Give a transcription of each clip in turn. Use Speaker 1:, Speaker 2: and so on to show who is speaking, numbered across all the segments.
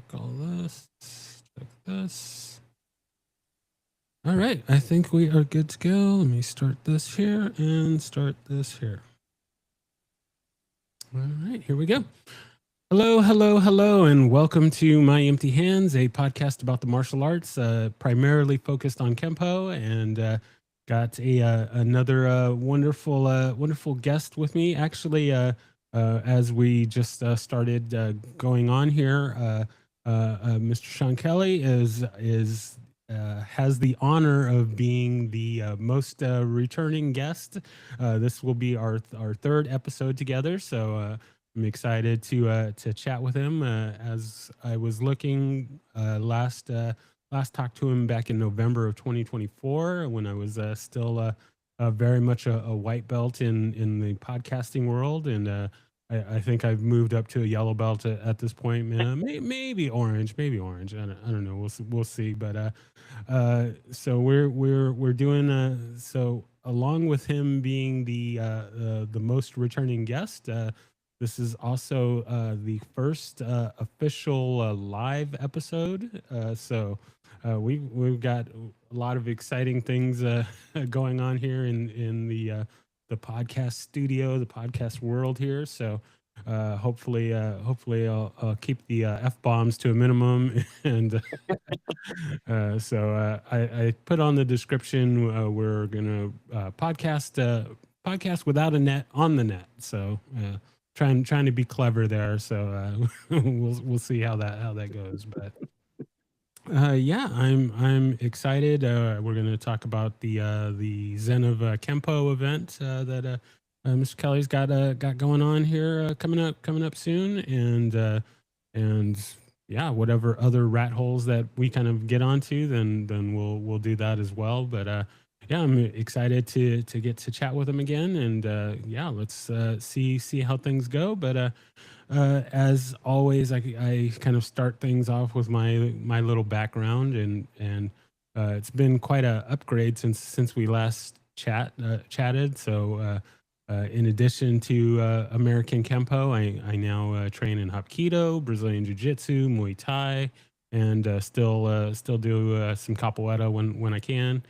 Speaker 1: check all this. Check this. All right, I think we are good to go. Let me start this here and start this here. All right, here we go. Hello, hello, hello, and welcome to My Empty Hands, a podcast about the martial arts, primarily focused on Kempo, and got another wonderful guest with me. Actually, as we just started going on here, Mr. Sean Kelly has the honor of being the most returning guest. This will be our third episode together, so I'm excited to chat with him. As I was looking last talked to him back in November of 2024 when I was still very much a white belt in the podcasting world, and I think I've moved up to a yellow belt at this point. Maybe orange. I don't know. We'll see. But so we're doing so along with him being the most returning guest. This is also the first official live episode. So we've got a lot of exciting things going on here in the podcast studio, the podcast world here. So hopefully I'll keep the F-bombs to a minimum. And so I put on the description, we're going to podcast without a net on the net. So trying to be clever there. So we'll see how that goes. But yeah, I'm excited. We're going to talk about the Zen of Kempo event that Mr. Kelly's got going on here coming up soon, and yeah, whatever other rat holes that we kind of get onto, then we'll do that as well. But yeah, I'm excited to get to chat with him again, and yeah, let's see how things go. But as always, I kind of start things off with my little background, and it's been quite a upgrade since we last chatted. So in addition to American Kempo, I now train in Hapkido, Brazilian Jiu Jitsu, Muay Thai, and still do some capoeira when I can.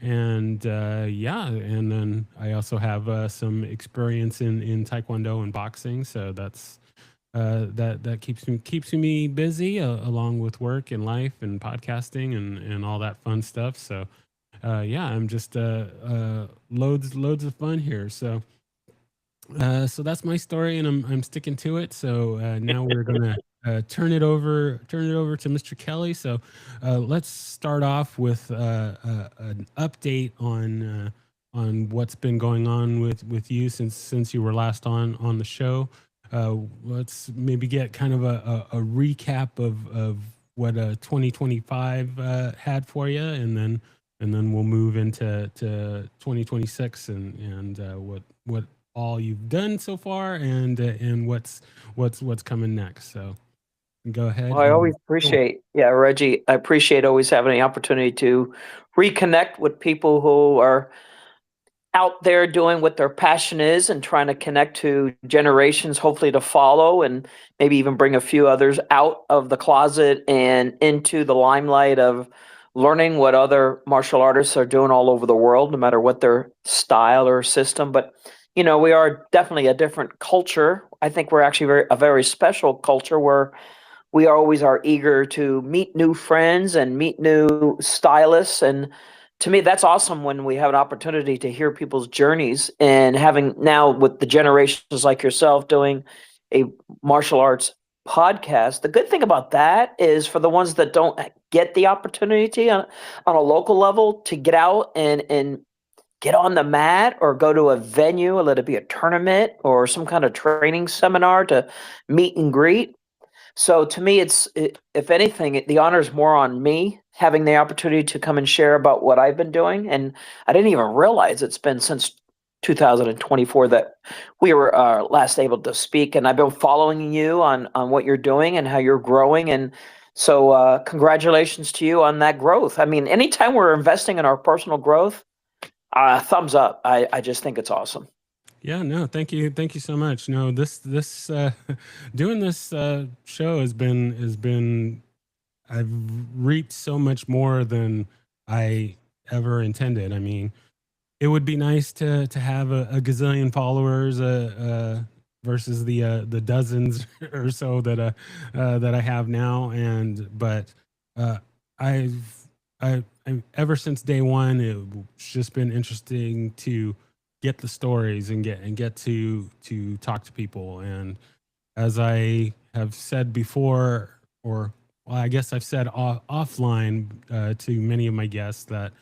Speaker 1: And yeah, and then I also have some experience in Taekwondo and boxing, so that's that keeps me busy along with work and life and podcasting and all that fun stuff. So yeah, I'm just loads of fun here. So so that's my story, and I'm sticking to it. So now we're gonna turn it over to Mr. Kelly. So let's start off with an update on what's been going on with you since you were last on the show. Let's maybe get kind of a recap of what 2025 had for you, and then we'll move into 2026 and what all you've done so far, and what's coming next. So go ahead.
Speaker 2: Well, I always appreciate, Reggie, I appreciate always having the opportunity to reconnect with people who are out there doing what their passion is and trying to connect to generations, hopefully to follow, and maybe even bring a few others out of the closet and into the limelight of learning what other martial artists are doing all over the world, no matter what their style or system. But we are definitely a different culture. I think we're actually a very special culture where we always are eager to meet new friends and meet new stylists. And to me, that's awesome when we have an opportunity to hear people's journeys, and having now with the generations like yourself doing a martial arts podcast. The good thing about that is for the ones that don't get the opportunity on a local level to get out and get on the mat or go to a venue, let it be a tournament or some kind of training seminar to meet and greet. So to me, if anything, the honor is more on me having the opportunity to come and share about what I've been doing. And I didn't even realize it's been since 2024 that we were last able to speak. And I've been following you on what you're doing and how you're growing. And so congratulations to you on that growth. I mean, anytime we're investing in our personal growth, thumbs up. I just think it's awesome.
Speaker 1: Yeah, no, thank you so much. No, this doing this show has been I've reaped so much more than I ever intended. I mean, it would be nice to have a gazillion followers versus the dozens or so that I have now. And but uh, I've I ever since day one, it's just been interesting to get the stories and get to talk to people. And as I have said before, or well, I guess I've said offline to many of my guests that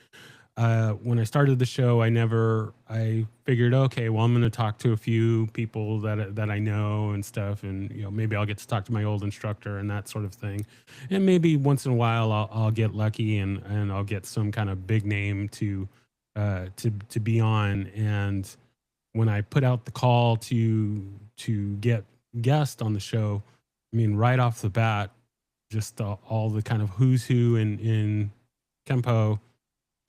Speaker 1: when I started the show, I figured, okay, well, I'm going to talk to a few people that I know and stuff, and maybe I'll get to talk to my old instructor and that sort of thing, and maybe once in a while I'll get lucky and I'll get some kind of big name to be on. And when I put out the call to get guests on the show, I mean, right off the bat, just all the kind of who's who in Kempo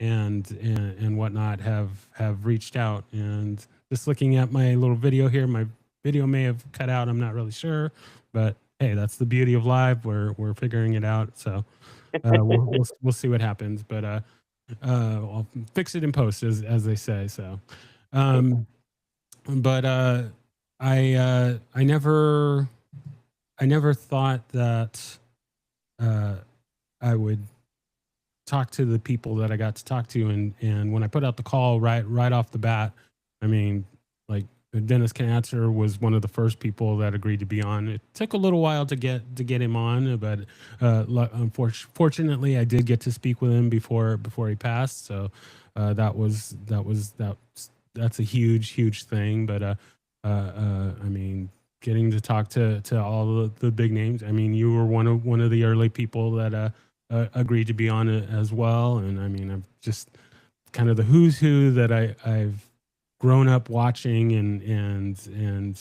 Speaker 1: and whatnot have reached out. And just looking at my little video here, my video may have cut out, I'm not really sure, but hey, that's the beauty of live. We're figuring it out. So we'll see what happens, but I'll fix it in post, as they say. So um but I never thought that uh I would talk to the people that I got to talk to. And when I put out the call right off the bat, I mean, like, Dennis Knatzer was one of the first people that agreed to be on. It took a little while to get him on, but unfortunately, I did get to speak with him before he passed. So that's a huge thing. But I mean, getting to talk to all the big names. I mean, you were one of the early people that agreed to be on it as well. And I mean, I'm just kind of the who's who that I've grown up watching and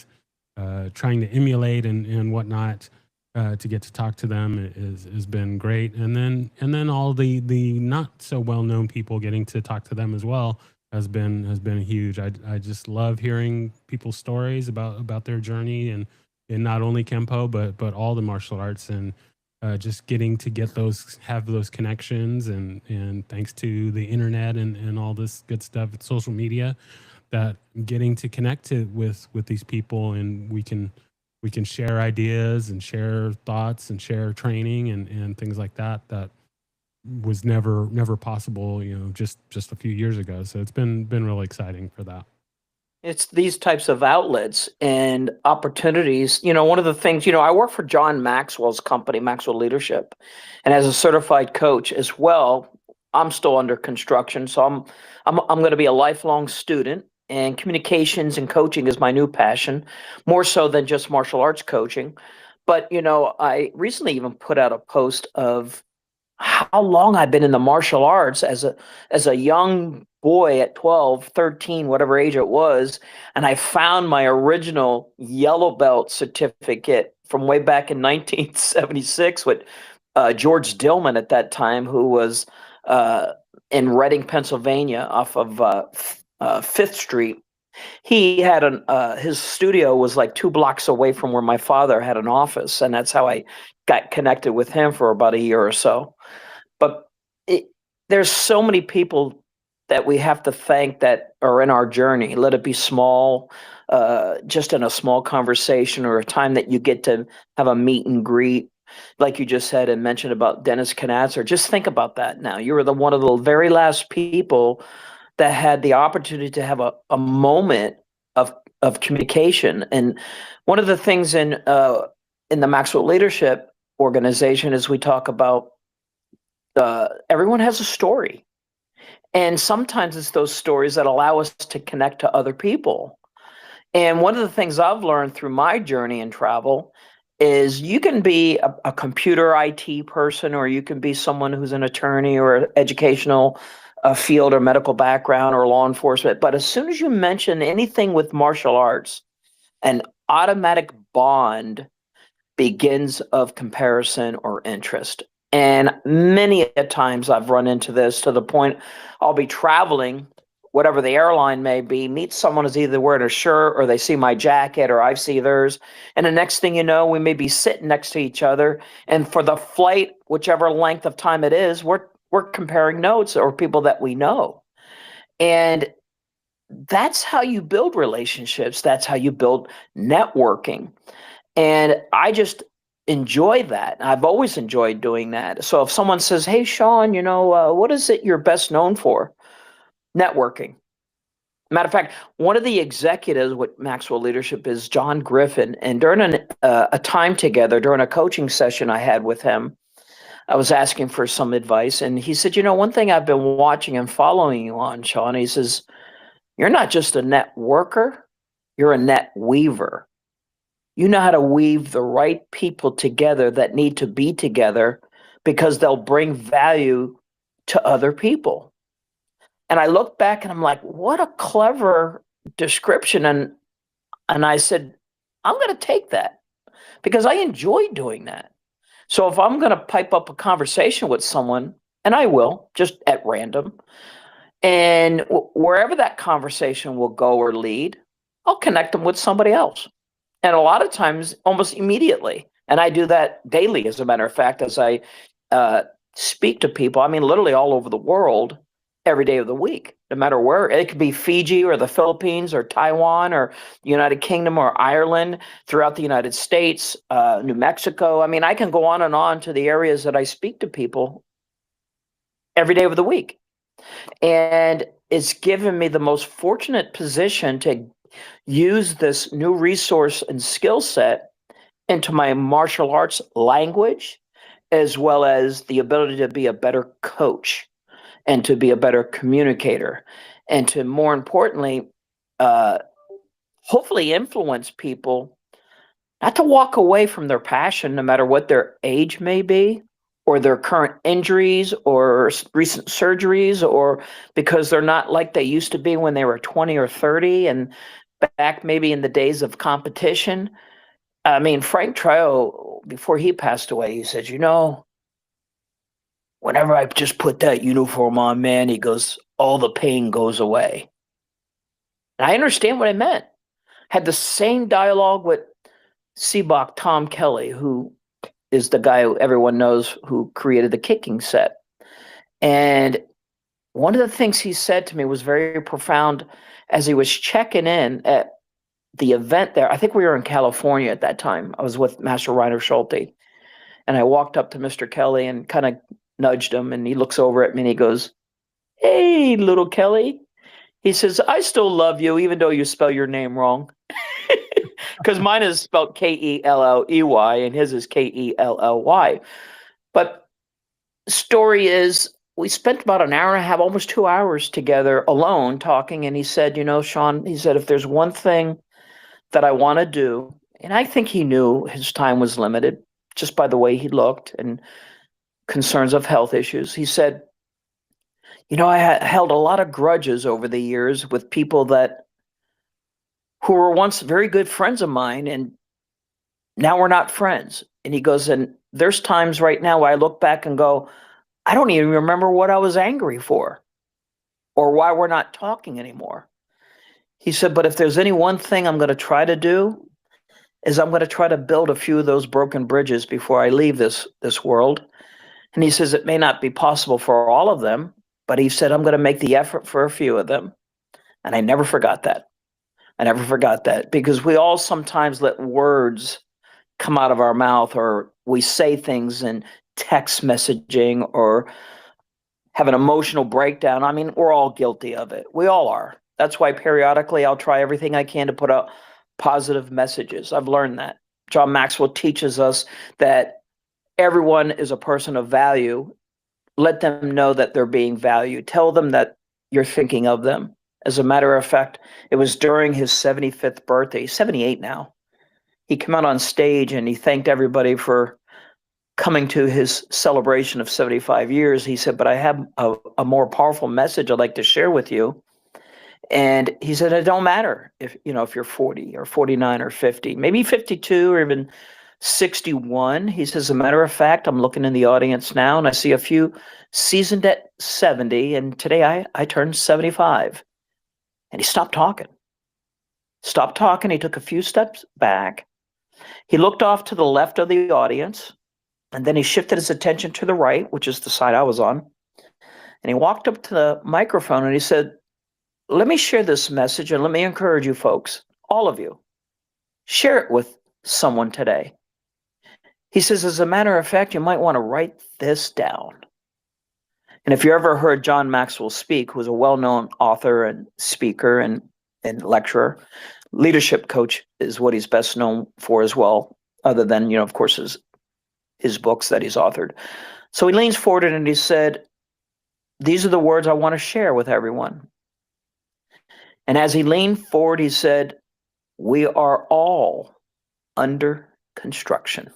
Speaker 1: trying to emulate and whatnot. To get to talk to them has been great. And then all the not so well known people, getting to talk to them as well has been huge. I just love hearing people's stories about their journey and not only Kempo but all the martial arts, and just getting to have those connections, and thanks to the internet and all this good stuff, social media, that getting to connect with these people, and we can share ideas and share thoughts and share training and things like that was never possible, just a few years ago. So it's been really exciting for that.
Speaker 2: It's these types of outlets and opportunities. One of the things, I work for John Maxwell's company, Maxwell Leadership, and as a certified coach as well. I'm still under construction, so I'm going to be a lifelong student. And communications and coaching is my new passion, more so than just martial arts coaching. But I recently even put out a post of how long I've been in the martial arts as a young boy at 12, 13, whatever age it was. And I found my original yellow belt certificate from way back in 1976 with George Dillman at that time, who was in Reading, Pennsylvania, off of Fifth Street. He had his studio was like 2 blocks away from where my father had an office, and that's how I got connected with him for about a year or so. But there's so many people that we have to thank that are in our journey. Let it be small, just in a small conversation, or a time that you get to have a meet and greet, like you just said and mentioned about Dennis Knatzer. Just think about that now. You were one of the very last people that had the opportunity to have a moment of communication. And one of the things in the Maxwell Leadership organization is we talk about everyone has a story. And sometimes it's those stories that allow us to connect to other people. And one of the things I've learned through my journey in travel is you can be a computer IT person, or you can be someone who's an attorney or an educational field or medical background or law enforcement. But as soon as you mention anything with martial arts, an automatic bond begins of comparison or interest. And many a times I've run into this, to the point I'll be traveling whatever the airline may be, meet someone who's either wearing a shirt or they see my jacket or I see theirs. And the next thing you know, we may be sitting next to each other. And for the flight, whichever length of time it is, we're comparing notes, or people that we know. And that's how you build relationships. That's how you build networking. And I just enjoy that. I've always enjoyed doing that. So if someone says, "Hey, Sean, what is it you're best known for?" Networking. Matter of fact, one of the executives with Maxwell Leadership is John Griffin. And during a time together, during a coaching session I had with him, I was asking for some advice. And he said, one thing I've been watching and following you on, Sean, he says, "You're not just a networker, you're a net weaver. You know how to weave the right people together that need to be together because they'll bring value to other people." And I look back and I'm like, what a clever description. And I said, I'm going to take that because I enjoy doing that. So if I'm going to pipe up a conversation with someone, and I will, just at random, and wherever that conversation will go or lead, I'll connect them with somebody else. And a lot of times, almost immediately. And I do that daily, as a matter of fact, as I speak to people. I mean, literally all over the world, every day of the week, no matter where. It could be Fiji or the Philippines or Taiwan or United Kingdom or Ireland, throughout the United States, New Mexico. I mean, I can go on to the areas that I speak to people every day of the week. And it's given me the most fortunate position to use this new resource and skill set into my martial arts language, as well as the ability to be a better coach and to be a better communicator, and to, more importantly, hopefully influence people not to walk away from their passion, no matter what their age may be, or their current injuries or recent surgeries, or because they're not like they used to be when they were 20 or 30 and back maybe in the days of competition. I mean, Frank Trio, before he passed away, he said, whenever I just put that uniform on, man, he goes, all the pain goes away. And I understand what it meant. Had the same dialogue with Seabach Tom Kelly, who is the guy who everyone knows who created the kicking set. And one of the things he said to me was very profound as he was checking in at the event there. I think we were in California at that time. I was with Master Reiner Schulte. And I walked up to Mr. Kelly and kind of nudged him, and he looks over at me and he goes, "Hey, little Kelly." He says, "I still love you, even though you spell your name wrong." Because mine is spelled Kelley and his is Kelly. But story is, we spent about an hour and a half, almost 2 hours together alone talking. And he said, Sean, he said, if there's one thing that I want to do, and I think he knew his time was limited just by the way he looked and concerns of health issues. He said, I held a lot of grudges over the years with people who were once very good friends of mine, and now we're not friends. And he goes, and there's times right now where I look back and go, I don't even remember what I was angry for or why we're not talking anymore. He said, but if there's any one thing I'm going to try to do, is I'm going to try to build a few of those broken bridges before I leave this world. And he says, it may not be possible for all of them, but he said, I'm going to make the effort for a few of them. And I never forgot that. Because we all sometimes let words come out of our mouth, or we say things in text messaging or have an emotional breakdown. I mean, we're all guilty of it. We all are. That's why periodically I'll try everything I can to put out positive messages. I've learned that. John Maxwell teaches us that everyone is a person of value. Let them know that they're being valued. Tell them that you're thinking of them. As a matter of fact, it was during his 75th birthday, he's 78 now. He came out on stage and he thanked everybody for coming to his celebration of 75 years. He said, but I have a more powerful message I'd like to share with you. And he said, it don't matter if you're 40 or 49 or 50, maybe 52 or even 61. He says, as a matter of fact, I'm looking in the audience now and I see a few seasoned at 70. And today I turned 75. And he stopped talking. Stopped talking. He took a few steps back. He looked off to the left of the audience, and then he shifted his attention to the right, which is the side I was on. And he walked up to the microphone and he said, let me share this message and let me encourage you folks, all of you, share it with someone today. He says, as a matter of fact, you might want to write this down. And if you ever heard John Maxwell speak, who's a well-known author and speaker and lecturer, leadership coach is what he's best known for as well, other than, of course, his books that he's authored. So he leans forward and he said, these are the words I want to share with everyone. And as he leaned forward, he said, we are all under construction.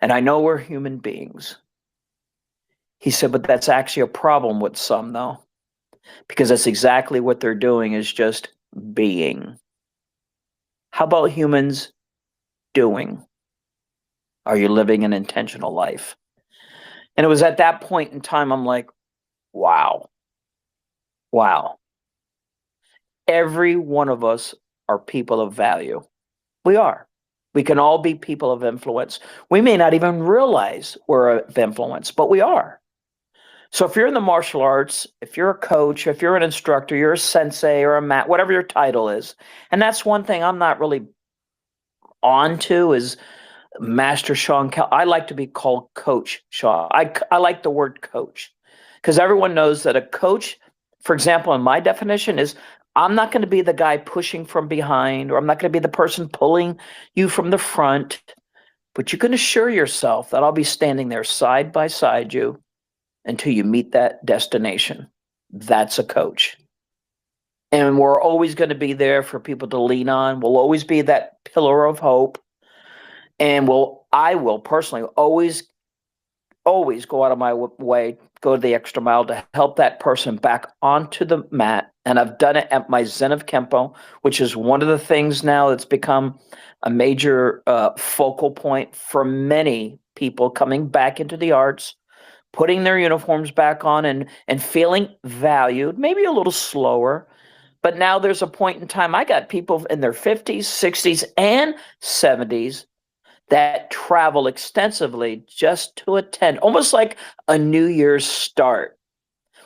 Speaker 2: And I know we're human beings. He said, but that's actually a problem with some, though, because that's exactly what they're doing, is just being. How about humans doing? Are you living an intentional life? And it was at that point in time, I'm like, wow. Every one of us are people of value. We are. We can all be people of influence. We may not even realize we're of influence, but we are. So if you're in the martial arts, if you're a coach, if you're an instructor, you're a sensei or a mat, whatever your title is, and that's one thing I'm not really on to is Master Sean. I like to be called Coach Shaw. I like the word coach because everyone knows that a coach, for example, in my definition is I'm not going to be the guy pushing from behind, or I'm not going to be the person pulling you from the front, but you can assure yourself that I'll be standing there side by side you until you meet that destination. That's a coach. And we're always going to be there for people to lean on. We'll always be that pillar of hope. And I will personally always go out of my way, go the extra mile to help that person back onto the mat. And I've done it at my Zen of Kempo, which is one of the things now that's become a major focal point for many people coming back into the arts, putting their uniforms back on and feeling valued, maybe a little slower. But now there's a point in time, I got people in their 50s, 60s, and 70s that travel extensively just to attend, almost like a New Year's start.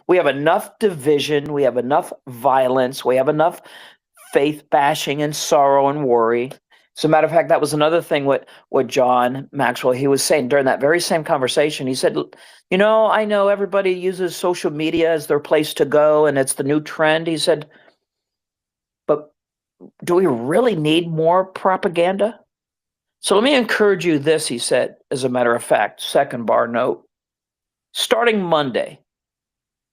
Speaker 2: We have enough division, we have enough violence, we have enough faith bashing and sorrow and worry. As a matter of fact, that was another thing what John Maxwell, he was saying during that very same conversation. He said, I know everybody uses social media as their place to go and it's the new trend. He said, but do we really need more propaganda? So let me encourage you this, he said, as a matter of fact, second bar note, starting Monday,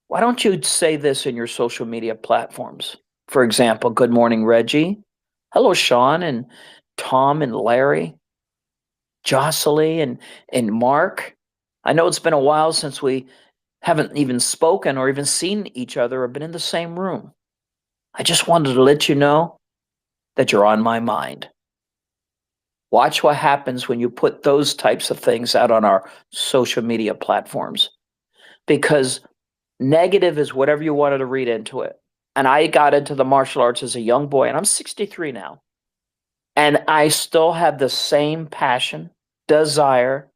Speaker 2: why don't you say this in your social media platforms? For example, good morning, Reggie. Hello, Sean and Tom and Larry, Jocelyn and Mark. I know it's been a while since we haven't even spoken or even seen each other or been in the same room. I just wanted to let you know that you're on my mind. Watch what happens when you put those types of things out on our social media platforms, because negative is whatever you wanted to read into it. And I got into the martial arts as a young boy, and I'm 63 now. And I still have the same passion, desire,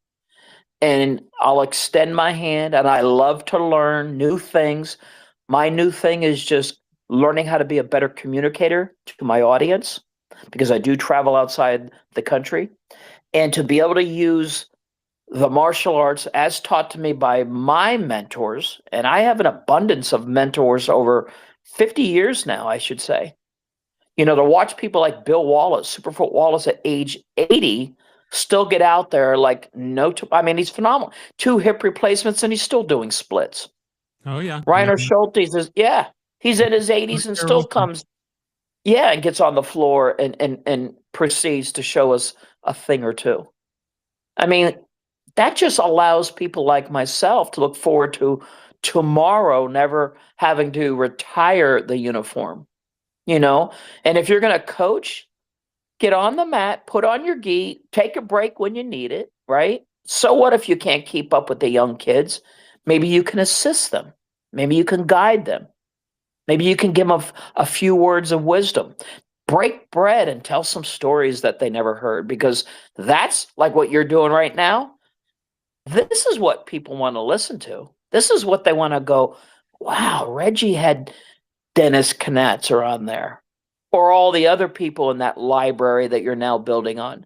Speaker 2: and I'll extend my hand, and I love to learn new things. My new thing is just learning how to be a better communicator to my audience, because I do travel outside the country, and to be able to use the martial arts as taught to me by my mentors. And I have an abundance of mentors over 50 years now, I should say. To watch people like Bill Wallace, Superfoot Wallace at age 80, still get out there like he's phenomenal. 2 hip replacements and he's still doing splits.
Speaker 1: Oh, yeah.
Speaker 2: Reiner Schultes he's in his 80s and still comes, and gets on the floor and proceeds to show us a thing or two. That just allows people like myself to look forward to tomorrow never having to retire the uniform, And if you're going to coach, get on the mat, put on your gi, take a break when you need it, right? So what if you can't keep up with the young kids? Maybe you can assist them. Maybe you can guide them. Maybe you can give them a few words of wisdom. Break bread and tell some stories that they never heard, because that's like what you're doing right now. This is what people want to listen to. This is what they want to go, wow, Reggie had Dennis Knatzer on there, or all the other people in that library that you're now building on.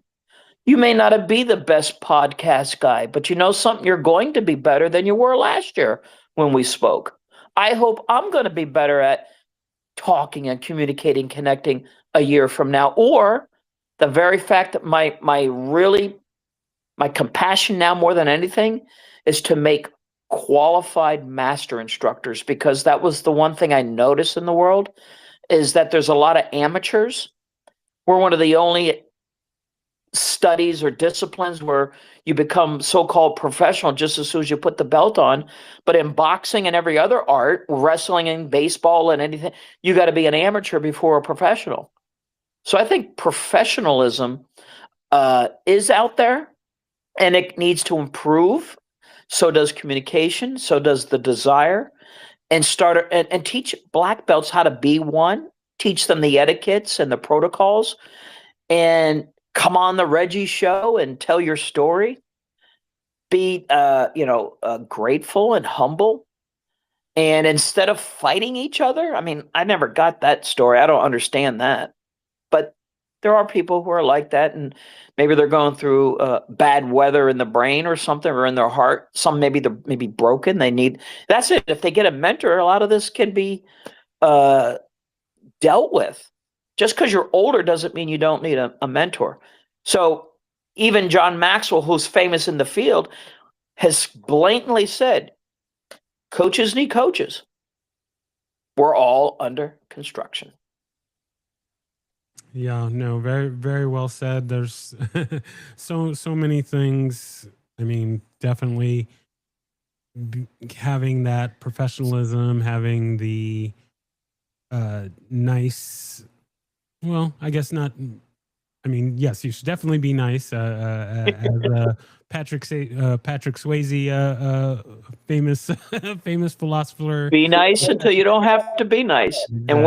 Speaker 2: You may not be the best podcast guy, but you know something, you're going to be better than you were last year when we spoke. I hope I'm going to be better at talking and communicating, connecting a year from now. Or the very fact that my compassion now more than anything is to make qualified master instructors, because that was the one thing I noticed in the world, is that there's a lot of amateurs. We're one of the only studies or disciplines where you become so-called professional just as soon as you put the belt on. But in boxing and every other art, wrestling and baseball and anything, you got to be an amateur before a professional. So I think professionalism is out there, and it needs to improve. So does communication. So does the desire. And and teach black belts how to be one. Teach them the etiquettes and the protocols. And come on the Reggie show and tell your story. Be grateful and humble. And instead of fighting each other, I mean, I never got that story. I don't understand that. But there are people who are like that, and maybe they're going through bad weather in the brain or something, or in their heart. Some maybe they're maybe broken. That's it. If they get a mentor, a lot of this can be dealt with. Just because you're older doesn't mean you don't need a mentor. So even John Maxwell, who's famous in the field, has blatantly said, coaches need coaches. We're all under construction.
Speaker 1: Yeah, no, very, very well said. There's so many things. I mean, definitely having that professionalism, having the nice, well, I guess not. I mean, yes, you should definitely be nice. As Patrick Swayze, famous famous philosopher.
Speaker 2: Be nice until you don't have to be nice. And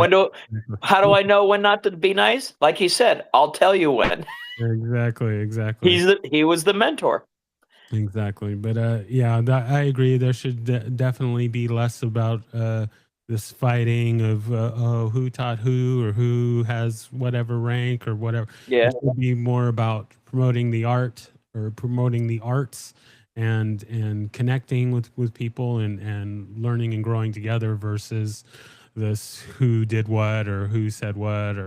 Speaker 2: how do I know when not to be nice? Like he said, I'll tell you when.
Speaker 1: Exactly.
Speaker 2: He was the mentor.
Speaker 1: Exactly. But yeah, I agree. There should definitely be less about this fighting of who taught who, or who has whatever rank or whatever.
Speaker 2: Yeah.
Speaker 1: It should be more about promoting the art, or promoting the arts, and connecting with people, and learning and growing together, versus this who did what or who said what.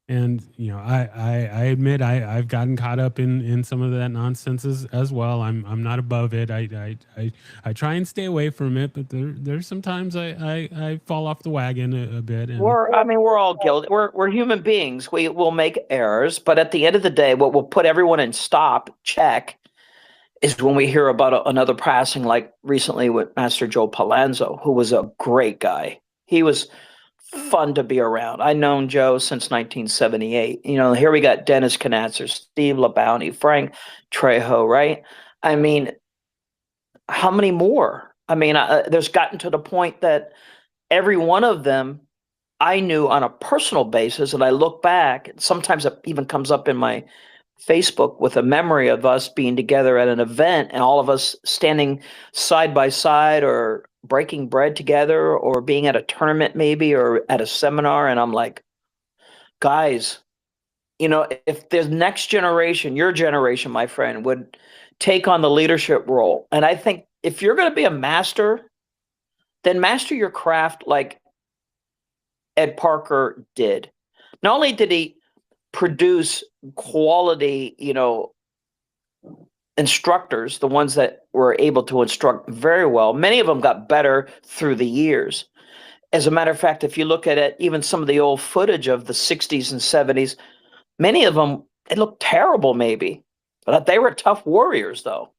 Speaker 1: And I admit I've gotten caught up in some of that nonsense as well. I'm not above it. I try and stay away from it, but there's sometimes I fall off the wagon a bit. And
Speaker 2: we're all guilty. We're human beings. We will make errors, but at the end of the day, what will put everyone in check is when we hear about another passing, like recently with Master Joe Palazzo, who was a great guy. He was fun to be around. I've known Joe since 1978. Here we got Dennis Knatzer, Steve LeBounty, Frank Trejo, right? I mean, how many more? I mean, there's gotten to the point that every one of them I knew on a personal basis, and I look back, sometimes it even comes up in my Facebook with a memory of us being together at an event and all of us standing side by side, or breaking bread together, or being at a tournament maybe, or at a seminar. And I'm like, guys, if the next generation, your generation, my friend, would take on the leadership role. And I think if you're going to be a master, then master your craft like Ed Parker did. Not only did he produce quality, instructors, the ones that were able to instruct very well, many of them got better through the years. As a matter of fact, if you look at it, even some of the old footage of the 60s and 70s, many of them, they looked terrible maybe, but they were tough warriors though.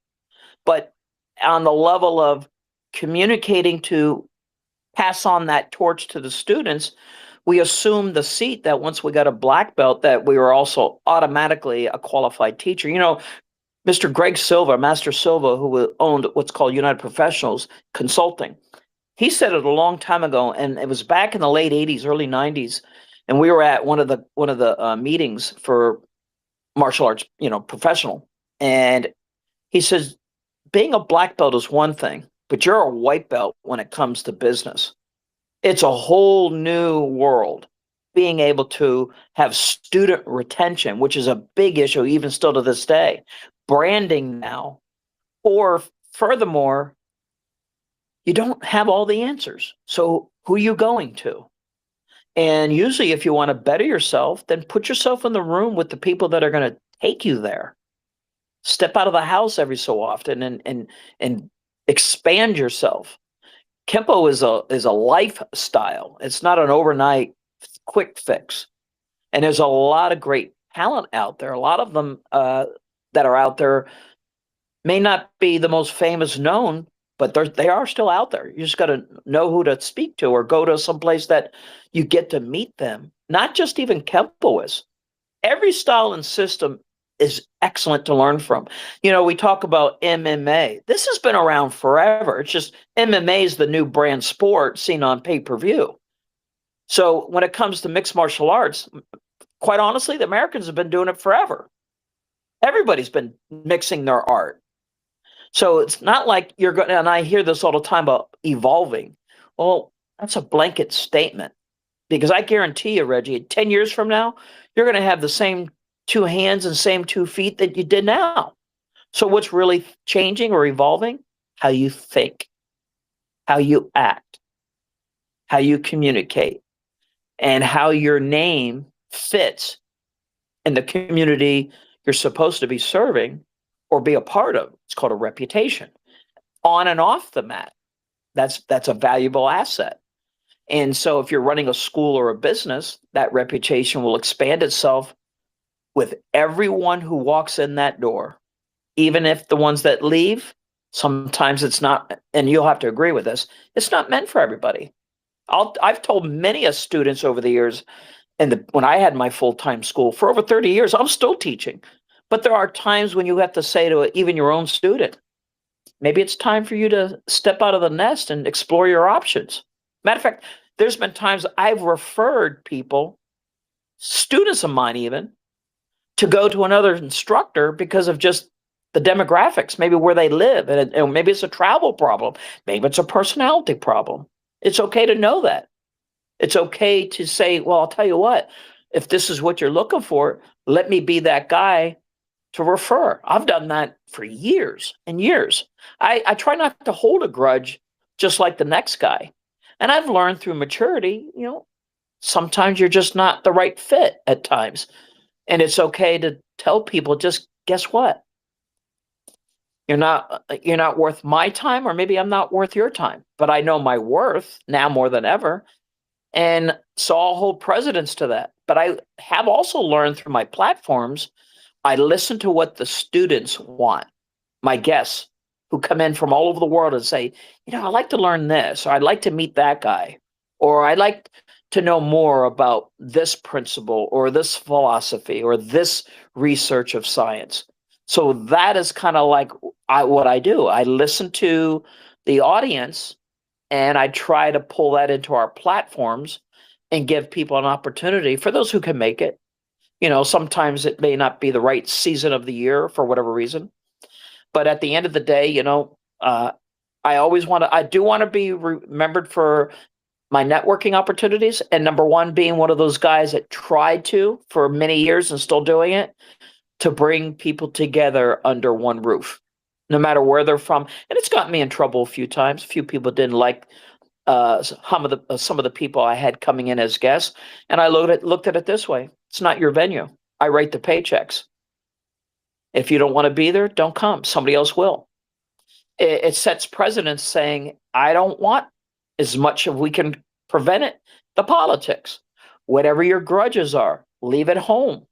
Speaker 2: But on the level of communicating to pass on that torch to the students, we assumed the seat that once we got a black belt, that we were also automatically a qualified teacher. Mr. Greg Silva, Master Silva, who owned what's called United Professionals Consulting, he said it a long time ago, and it was back in the late '80s, early '90s, and we were at one of the meetings for martial arts, professional, and he says, being a black belt is one thing, but you're a white belt when it comes to business. It's a whole new world. Being able to have student retention, which is a big issue even still to this day, branding now, or furthermore, you don't have all the answers. So who are you going to? And usually, if you want to better yourself, then put yourself in the room with the people that are going to take you there. Step out of the house every so often and expand yourself. Kempo is a lifestyle. It's not an overnight quick fix. And there's a lot of great talent out there. A lot of them that are out there may not be the most famous known, but they are still out there. You just got to know who to speak to, or go to some place that you get to meet them. Not just even Kempoists. Every style and system is excellent to learn from. We talk about MMA. This has been around forever. It's just MMA is the new brand sport seen on pay-per-view. So when it comes to mixed martial arts, quite honestly, the Americans have been doing it forever. Everybody's been mixing their art. So it's not like you're going to, and I hear this all the time about evolving. Well, that's a blanket statement, because I guarantee you, Reggie, 10 years from now, you're going to have the same two hands and same 2 feet that you did now. So what's really changing or evolving? How you think, how you act, how you communicate, and how your name fits in the community you're supposed to be serving or be a part of. It's called a reputation. On and off the mat, that's a valuable asset. And so if you're running a school or a business, that reputation will expand itself with everyone who walks in that door. Even if the ones that leave, sometimes it's not, and you'll have to agree with this, it's not meant for everybody. I've told many of students over the years, when I had my full-time school for over 30 years, I'm still teaching. But there are times when you have to say to even your own student, maybe it's time for you to step out of the nest and explore your options. Matter of fact, there's been times I've referred people, students of mine even, to go to another instructor because of just the demographics, maybe where they live, and maybe it's a travel problem, maybe it's a personality problem. It's okay to know that. It's okay to say, well, I'll tell you what, if this is what you're looking for, let me be that guy to refer. I've done that for years and years. I try not to hold a grudge just like the next guy. And I've learned through maturity, sometimes you're just not the right fit at times. And it's okay to tell people, just guess what? You're not worth my time, or maybe I'm not worth your time, but I know my worth now more than ever. And so I'll hold precedence to that. But I have also learned through my platforms, I listen to what the students want, my guests who come in from all over the world and say, I'd like to learn this, or I'd like to meet that guy, or I'd like to know more about this principle or this philosophy or this research of science. So that is kind of like what I do. I listen to the audience and I try to pull that into our platforms and give people an opportunity, for those who can make it. Sometimes it may not be the right season of the year for whatever reason. But at the end of the day, I do want to be remembered for my networking opportunities. And number one, being one of those guys that tried to, for many years and still doing it, to bring people together under one roof, no matter where they're from. And it's gotten me in trouble a few times. A few people didn't like some of the people I had coming in as guests. And I looked at it this way. It's not your venue. I write the paychecks. If you don't want to be there, don't come. Somebody else will. It sets precedence saying, I don't want, as much as we can prevent it, the politics. Whatever your grudges are, leave it home.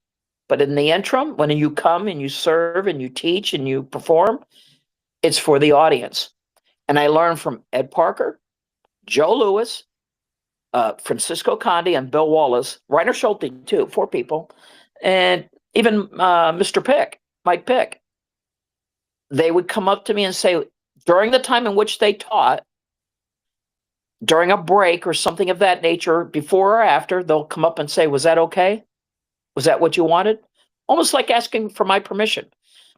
Speaker 2: But in the interim, when you come and you serve and you teach and you perform, it's for the audience. And I learned from Ed Parker, Joe Lewis, Francisco Conde, and Bill Wallace, Reiner Schulte too, 4 people, and even Mr. Pick, Mike Pick. They would come up to me and say, during the time in which they taught, during a break or something of that nature, before or after, they'll come up and say, "Was that okay? Was that what you wanted?" Almost like asking for my permission.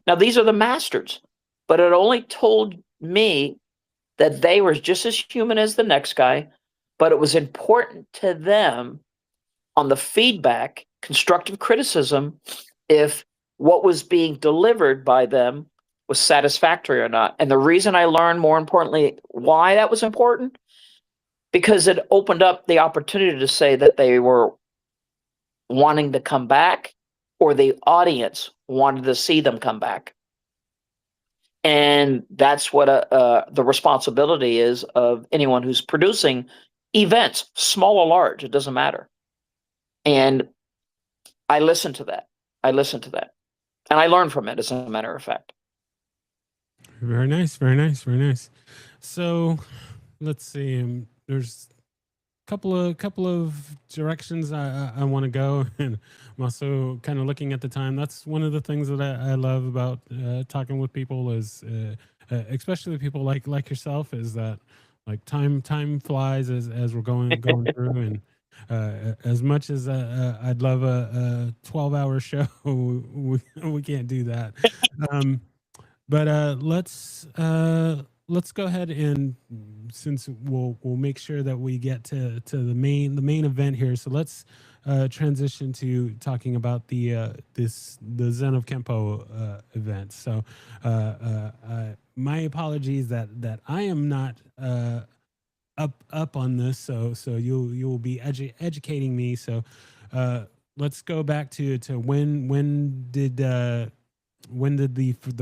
Speaker 2: Now, these are the masters, but it only told me that they were just as human as the next guy, but it was important to them on the feedback, constructive criticism, if what was being delivered by them was satisfactory or not. And the reason I learned, more importantly, why that was important, because it opened up the opportunity to say that they were wanting to come back, or the audience wanted to see them come back. And that's what the responsibility is of anyone who's producing events, small or large, it doesn't matter. And I listen to that. And I learn from it, as a matter of fact.
Speaker 1: Very nice, very nice, very nice. So let's see. There's couple of directions I want to go, and I'm also kind of looking at the time. That's one of the things that I love about talking with people is, especially people like yourself, is that like time flies as we're going through, and as much as I'd love a 12-hour show, we can't do that. But let's go ahead, and since we'll make sure that we get to the main event here. So let's transition to talking about the Zen of Kempo event. So my apologies that I am not up on this. So you'll be educating me. So let's go back to when did the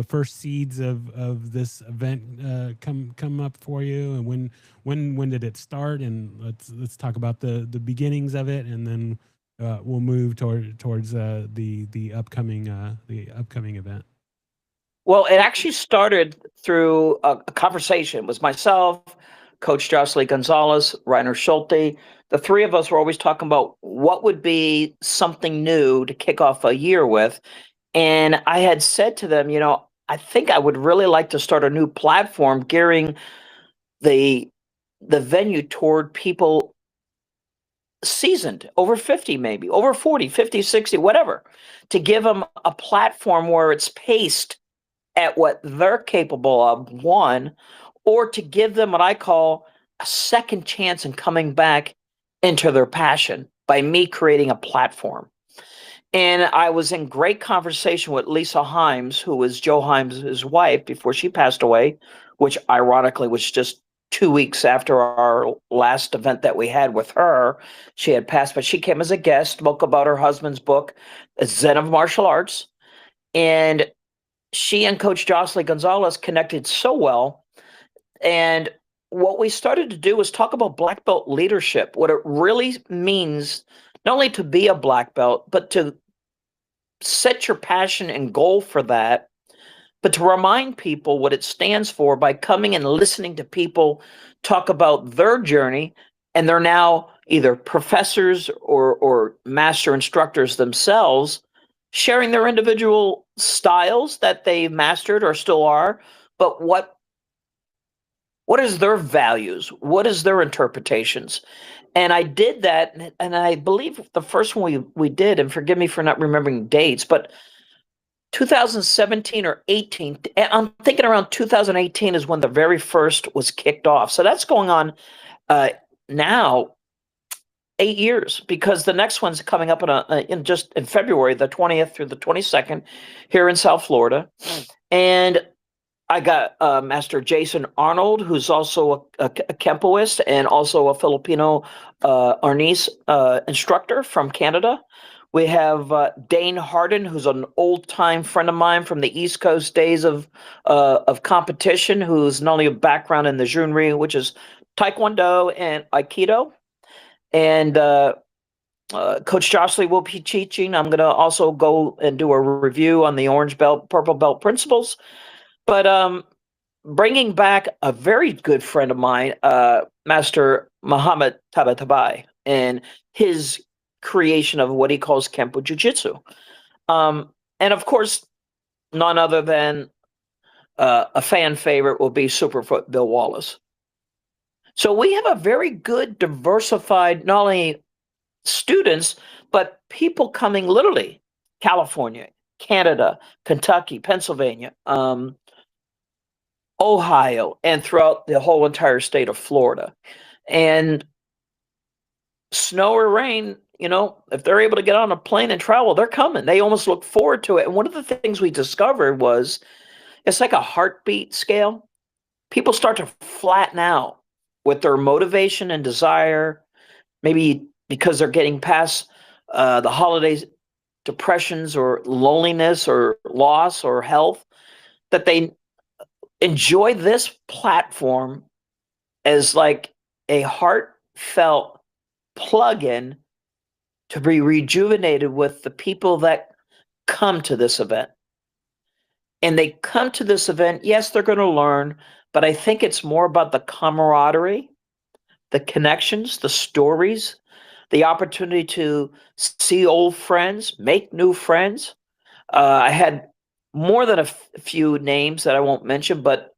Speaker 1: first seeds of this event come up for you, and when did it start? And let's talk about the beginnings of it, and then we'll move towards the upcoming event.
Speaker 2: Well, it actually started through a conversation. It was myself, Coach Jocelyn Gonzalez, Reiner Schulte. The three of us were always talking about what would be something new to kick off a year with. And I had said to them, I think I would really like to start a new platform gearing the venue toward people seasoned, over 50, maybe over 40, 50, 60, whatever, to give them a platform where it's paced at what they're capable of, one, or to give them what I call a second chance in coming back into their passion by me creating a platform. And I was in great conversation with Lisa Himes, who was Joe Himes' wife before she passed away, which ironically was just 2 weeks after our last event that we had with her. She had passed, but she came as a guest, spoke about her husband's book, Zen of Martial Arts. And she and Coach Jocelyn Gonzalez connected so well. And what we started to do was talk about black belt leadership, what it really means, not only to be a black belt, but to set your passion and goal for that, but to remind people what it stands for by coming and listening to people talk about their journey. And they're now either professors or master instructors themselves, sharing their individual styles that they've mastered or still are, but what is their values? What is their interpretations? And I did that, and I believe the first one we did, and forgive me for not remembering dates, but 2017 or 18, I'm thinking around 2018 is when the very first was kicked off. So that's going on now 8 years, because the next one's coming up in February, the 20th through the 22nd, here in South Florida. And I got Master Jason Arnold, who's also a Kempoist and also a Filipino Arnis instructor from Canada. We have Dane Harden, who's an old-time friend of mine from the East Coast days of competition, who's not only a background in the Junri, which is Taekwondo and Aikido. And Coach Jocelyn will be teaching. I'm going to also go and do a review on the orange belt, purple belt principles. But bringing back a very good friend of mine, Master Muhammad Tabatabai, and his creation of what he calls Kempo Jiu-Jitsu. And of course, none other than a fan favorite will be Superfoot Bill Wallace. So we have a very good diversified, not only students, but people coming literally California, Canada, Kentucky, Pennsylvania, Ohio, and throughout the whole entire state of Florida. And snow or rain, if they're able to get on a plane and travel, they're coming. They almost look forward to it. And one of the things we discovered was it's like a heartbeat scale. People start to flatten out with their motivation and desire, maybe because they're getting past the holidays, depressions or loneliness or loss or health, that they enjoy this platform as like a heartfelt plug-in to be rejuvenated with the people that come to this event. And they come to this event, yes, they're going to learn, but I think it's more about the camaraderie, the connections, the stories, the opportunity to see old friends, make new friends. I had more than a few names that I won't mention, but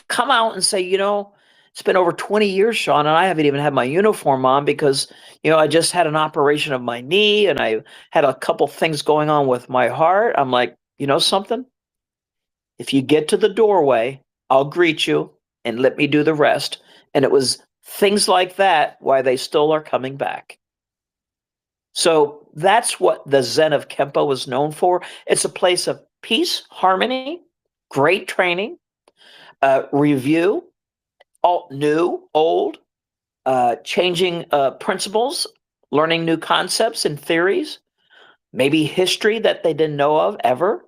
Speaker 2: come out and say, it's been over 20 years, Sean, and I haven't even had my uniform on because, I just had an operation of my knee and I had a couple things going on with my heart. I'm like, something? If you get to the doorway, I'll greet you and let me do the rest. And it was things like that why they still are coming back. So that's what the Zen of Kempo is known for. It's a place of peace, harmony, great training, review, all new, old, changing principles, learning new concepts and theories, maybe history that they didn't know of ever,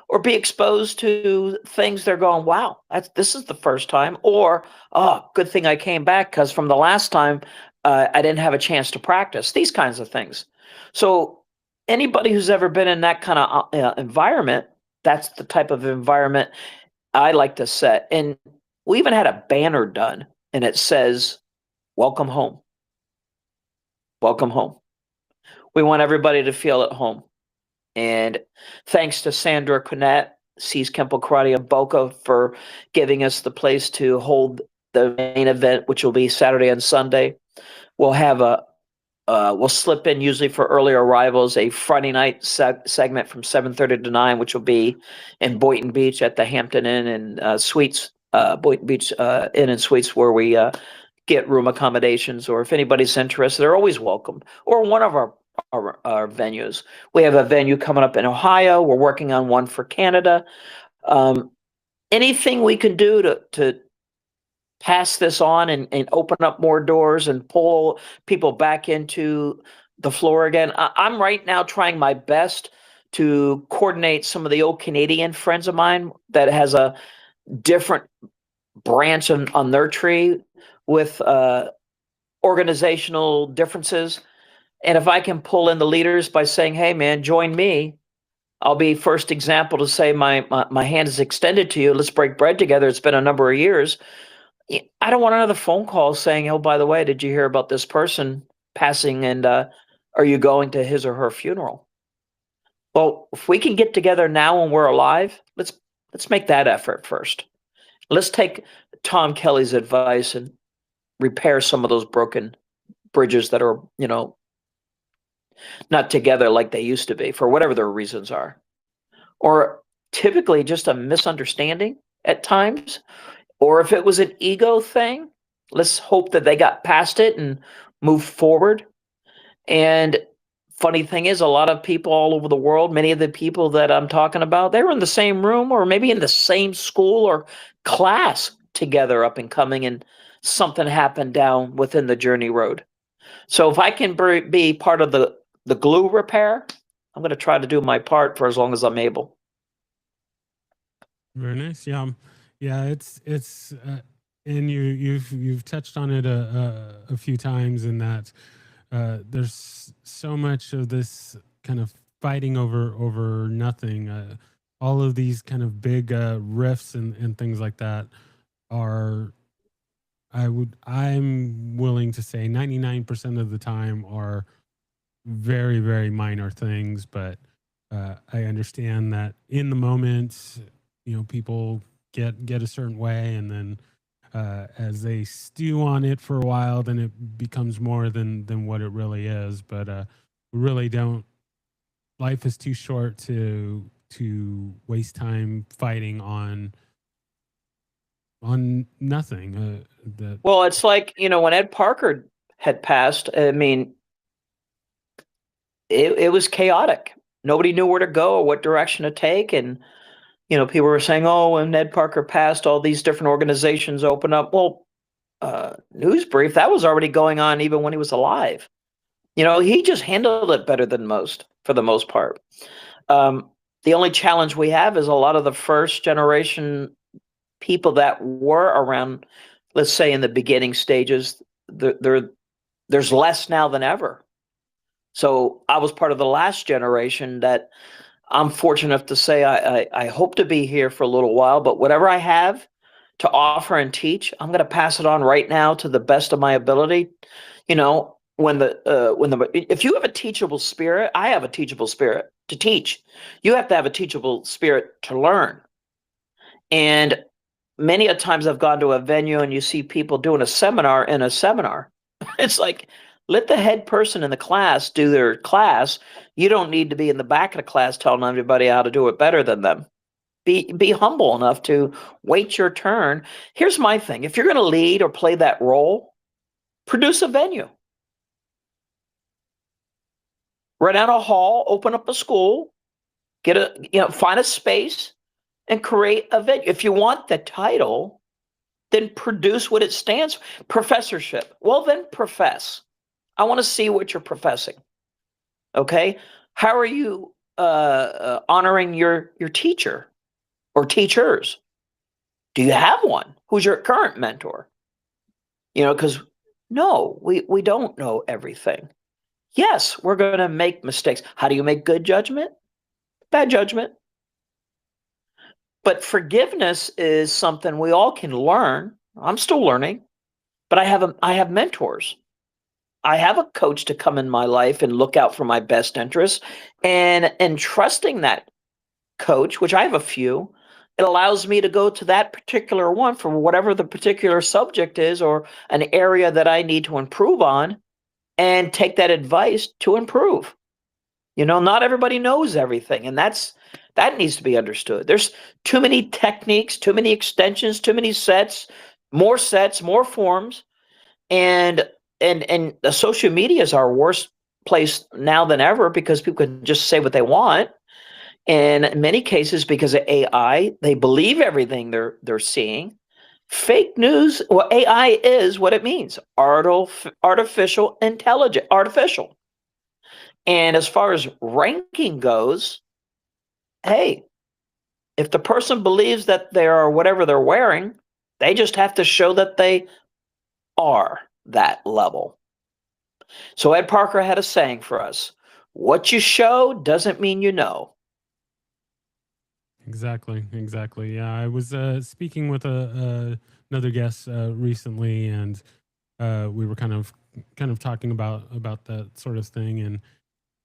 Speaker 2: or be exposed to things they're going, wow, this is the first time, or, oh, good thing I came back because from the last time I didn't have a chance to practice, these kinds of things. So anybody who's ever been in that kind of environment, that's the type of environment I like to set. And we even had a banner done and it says, welcome home. Welcome home. We want everybody to feel at home. And thanks to Sandra Quinette, Seas Kempo Karate of Boca, for giving us the place to hold the main event, which will be Saturday and Sunday. We'll have we'll slip in usually for early arrivals a Friday night segment from 7:30 to 9, which will be in Boynton Beach at the Hampton Inn and Suites, Boynton Beach Inn and Suites, where we get room accommodations. Or if anybody's interested, they're always welcome. Or one of our venues. We have a venue coming up in Ohio. We're working on one for Canada. Anything we can do to pass this on and open up more doors and pull people back into the floor again. I'm right now trying my best to coordinate some of the old Canadian friends of mine that has a different branch on their tree with organizational differences. And if I can pull in the leaders by saying, hey, man, join me, I'll be first example to say my hand is extended to you. Let's break bread together. It's been a number of years. I don't want another phone call saying, oh, by the way, did you hear about this person passing and are you going to his or her funeral? Well, if we can get together now when we're alive, let's make that effort first. Let's take Tom Kelly's advice and repair some of those broken bridges that are, not together like they used to be for whatever their reasons are. Or typically just a misunderstanding at times. Or if it was an ego thing, let's hope that they got past it and moved forward. And funny thing is, a lot of people all over the world, many of the people that I'm talking about, they were in the same room or maybe in the same school or class together up and coming, and something happened down within the journey road. So if I can be part of the glue repair, I'm going to try to do my part for as long as I'm able.
Speaker 1: Very nice. Yeah. Yeah. It's and you've touched on it a few times in that there's so much of this kind of fighting over nothing. All of these kind of big rifts and things like that are, I'm willing to say 99% of the time are very, very minor things, but I understand that in the moment, people get a certain way, and then as they stew on it for a while, then it becomes more than what it really is. But we really don't. Life is too short to waste time fighting on nothing. That
Speaker 2: Well, it's like, when Ed Parker had passed, I mean, it was chaotic. Nobody knew where to go or what direction to take. And, people were saying, oh, when Ed Parker passed, all these different organizations opened up. Well, news brief, that was already going on even when he was alive. He just handled it better than most, for the most part. The only challenge we have is a lot of the first generation people that were around, let's say in the beginning stages, there's less now than ever. So I was part of the last generation that I'm fortunate enough to say I hope to be here for a little while, but whatever I have to offer and teach, I'm going to pass it on right now to the best of my ability. If you have a teachable spirit, I have a teachable spirit to teach. You have to have a teachable spirit to learn. And many a times I've gone to a venue and you see people doing a seminar in a seminar. It's like, let the head person in the class do their class. You don't need to be in the back of the class telling everybody how to do it better than them. Be humble enough to wait your turn. Here's my thing. If you're going to lead or play that role, produce a venue. Rent out a hall, open up a school, find a space and create a venue. If you want the title, then produce what it stands for. Professorship. Well, then profess. I want to see what you're professing. Okay? How are you honoring your teacher or teachers? Do you have one? Who's your current mentor? Because no, we don't know everything. Yes, we're going to make mistakes. How do you make good judgment? Bad judgment. But forgiveness is something we all can learn. I'm still learning, but I have mentors. I have a coach to come in my life and look out for my best interests, and trusting that coach, which I have a few, it allows me to go to that particular one for whatever the particular subject is or an area that I need to improve on, and take that advice to improve. Not everybody knows everything, and that needs to be understood. There's too many techniques, too many extensions, too many sets, more forms, and the social media is our worst place now than ever because people can just say what they want. And in many cases, because of AI, they believe everything they're seeing. Fake news, well, AI is what it means: artificial intelligence, artificial. And as far as ranking goes, hey, if the person believes that they are whatever they're wearing, they just have to show that they are that level. So Ed Parker had a saying for us: what you show doesn't mean you know.
Speaker 1: Exactly. Yeah, I was speaking with another guest recently, and we were kind of talking about that sort of thing, and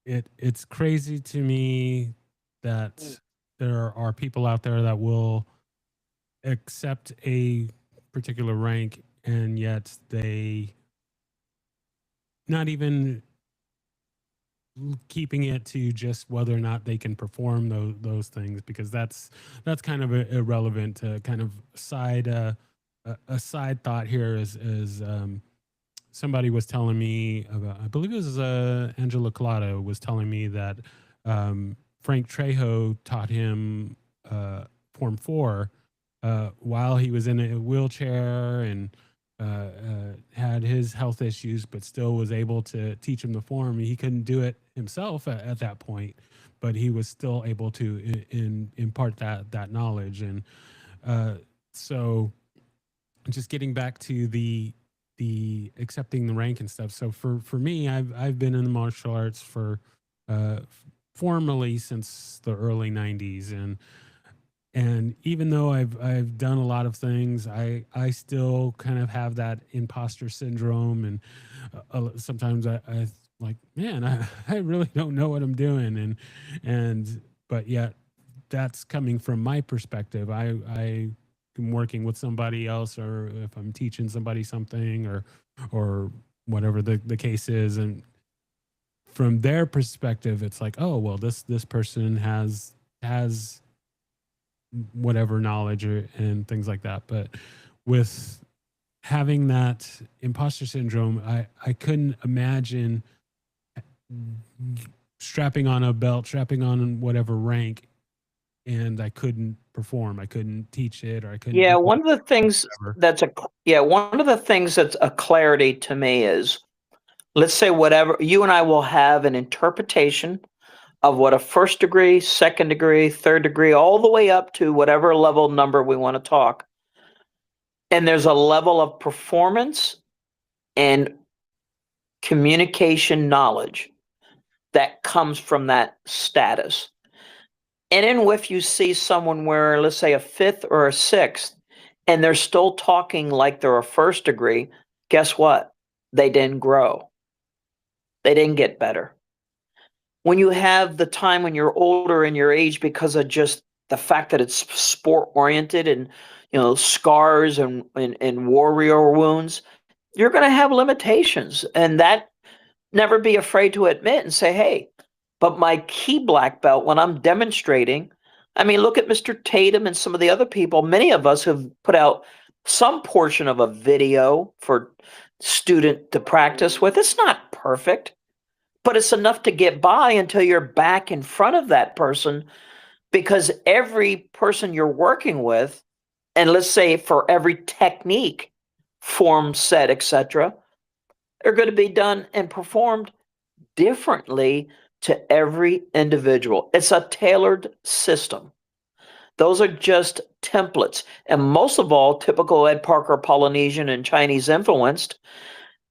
Speaker 1: it's crazy to me that there are people out there that will accept a particular rank, and yet they not even keeping it to just whether or not they can perform those things, because that's kind of irrelevant. Kind of side a side thought here is somebody was telling me about, I believe it was Angela Collado was telling me that Frank Trejo taught him Form 4 while he was in a wheelchair and had his health issues, but still was able to teach him the form. He couldn't do it himself at that point, but he was still able to impart that knowledge. And so just getting back to the accepting the rank and stuff. So for me, I've been in the martial arts for formally since the early 90s, and even though I've done a lot of things, I still kind of have that imposter syndrome, and sometimes I like, man, I really don't know what I'm doing, and but yet that's coming from my perspective. I working with somebody else, or if I'm teaching somebody something, or whatever the case is. And from their perspective, it's like, oh, well, this person has whatever knowledge and things like that. But with having that imposter syndrome, I couldn't imagine strapping on a belt, strapping on whatever rank, and I couldn't perform. I couldn't teach it, or I couldn't
Speaker 2: Yeah,
Speaker 1: do
Speaker 2: one of the things
Speaker 1: whatever.
Speaker 2: one of the things that's a clarity to me is, let's say whatever you and I will have an interpretation of what a first degree, second degree, third degree, all the way up to whatever level number we want to talk. And there's a level of performance and communication knowledge that comes from that status. And then if you see someone where, let's say, a fifth or a sixth, and they're still talking like they're a first degree, guess what? They didn't grow. They didn't get better. When you have the time when you're older in your age, because of just the fact that it's sport oriented and scars and warrior wounds, you're going to have limitations, and that never be afraid to admit and say, hey, but my key black belt, when I'm demonstrating, I mean, look at Mr. Tatum and some of the other people. Many of us have put out some portion of a video for student to practice with. It's not perfect, but it's enough to get by until you're back in front of that person, because every person you're working with, and let's say for every technique, form, set, etc., are going to be done and performed differently to every individual. It's a tailored system. Those are just templates. And most of all, typical Ed Parker Polynesian and Chinese influenced,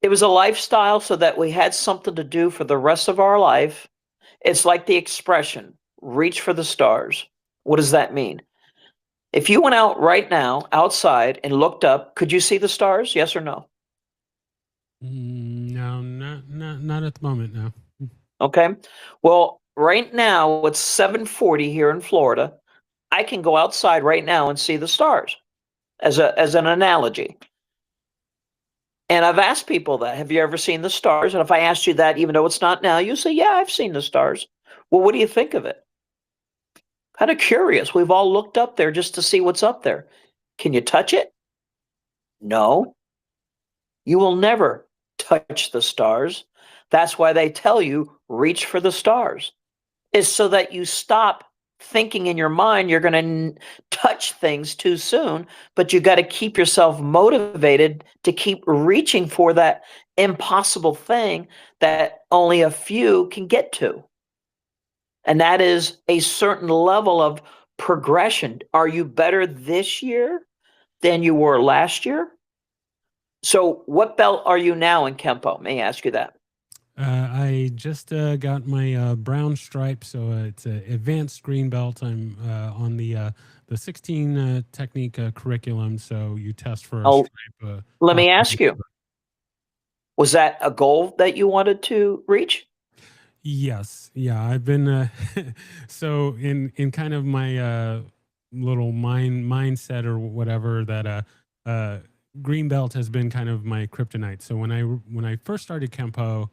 Speaker 2: it was a lifestyle so that we had something to do for the rest of our life. It's like the expression, reach for the stars. What does that mean? If you went out right now, outside, and looked up, could you see the stars? Yes or no?
Speaker 1: No, not at the moment. No.
Speaker 2: Okay. Well, right now it's 7:40 here in Florida. I can go outside right now and see the stars as an analogy. And I've asked people that, have you ever seen the stars? And if I asked you that, even though it's not now, you say, yeah, I've seen the stars. Well, what do you think of it? Kind of curious. We've all looked up there just to see what's up there. Can you touch it? No. You will never touch the stars. That's why they tell you, reach for the stars. Is so that you stop thinking in your mind you're going to touch things too soon, but you got to keep yourself motivated to keep reaching for that impossible thing that only a few can get to. And that is a certain level of progression. Are you better this year than you were last year? So what belt are you now in Kempo? May I ask you that?
Speaker 1: I just got my brown stripe, so it's an advanced green belt. I'm on the 16 technique curriculum, so you test for a stripe.
Speaker 2: Let me ask you, was that a goal that you wanted to reach?
Speaker 1: Yes. Yeah, I've been so in kind of my little mindset or whatever, that green belt has been kind of my kryptonite. So when I first started Kempo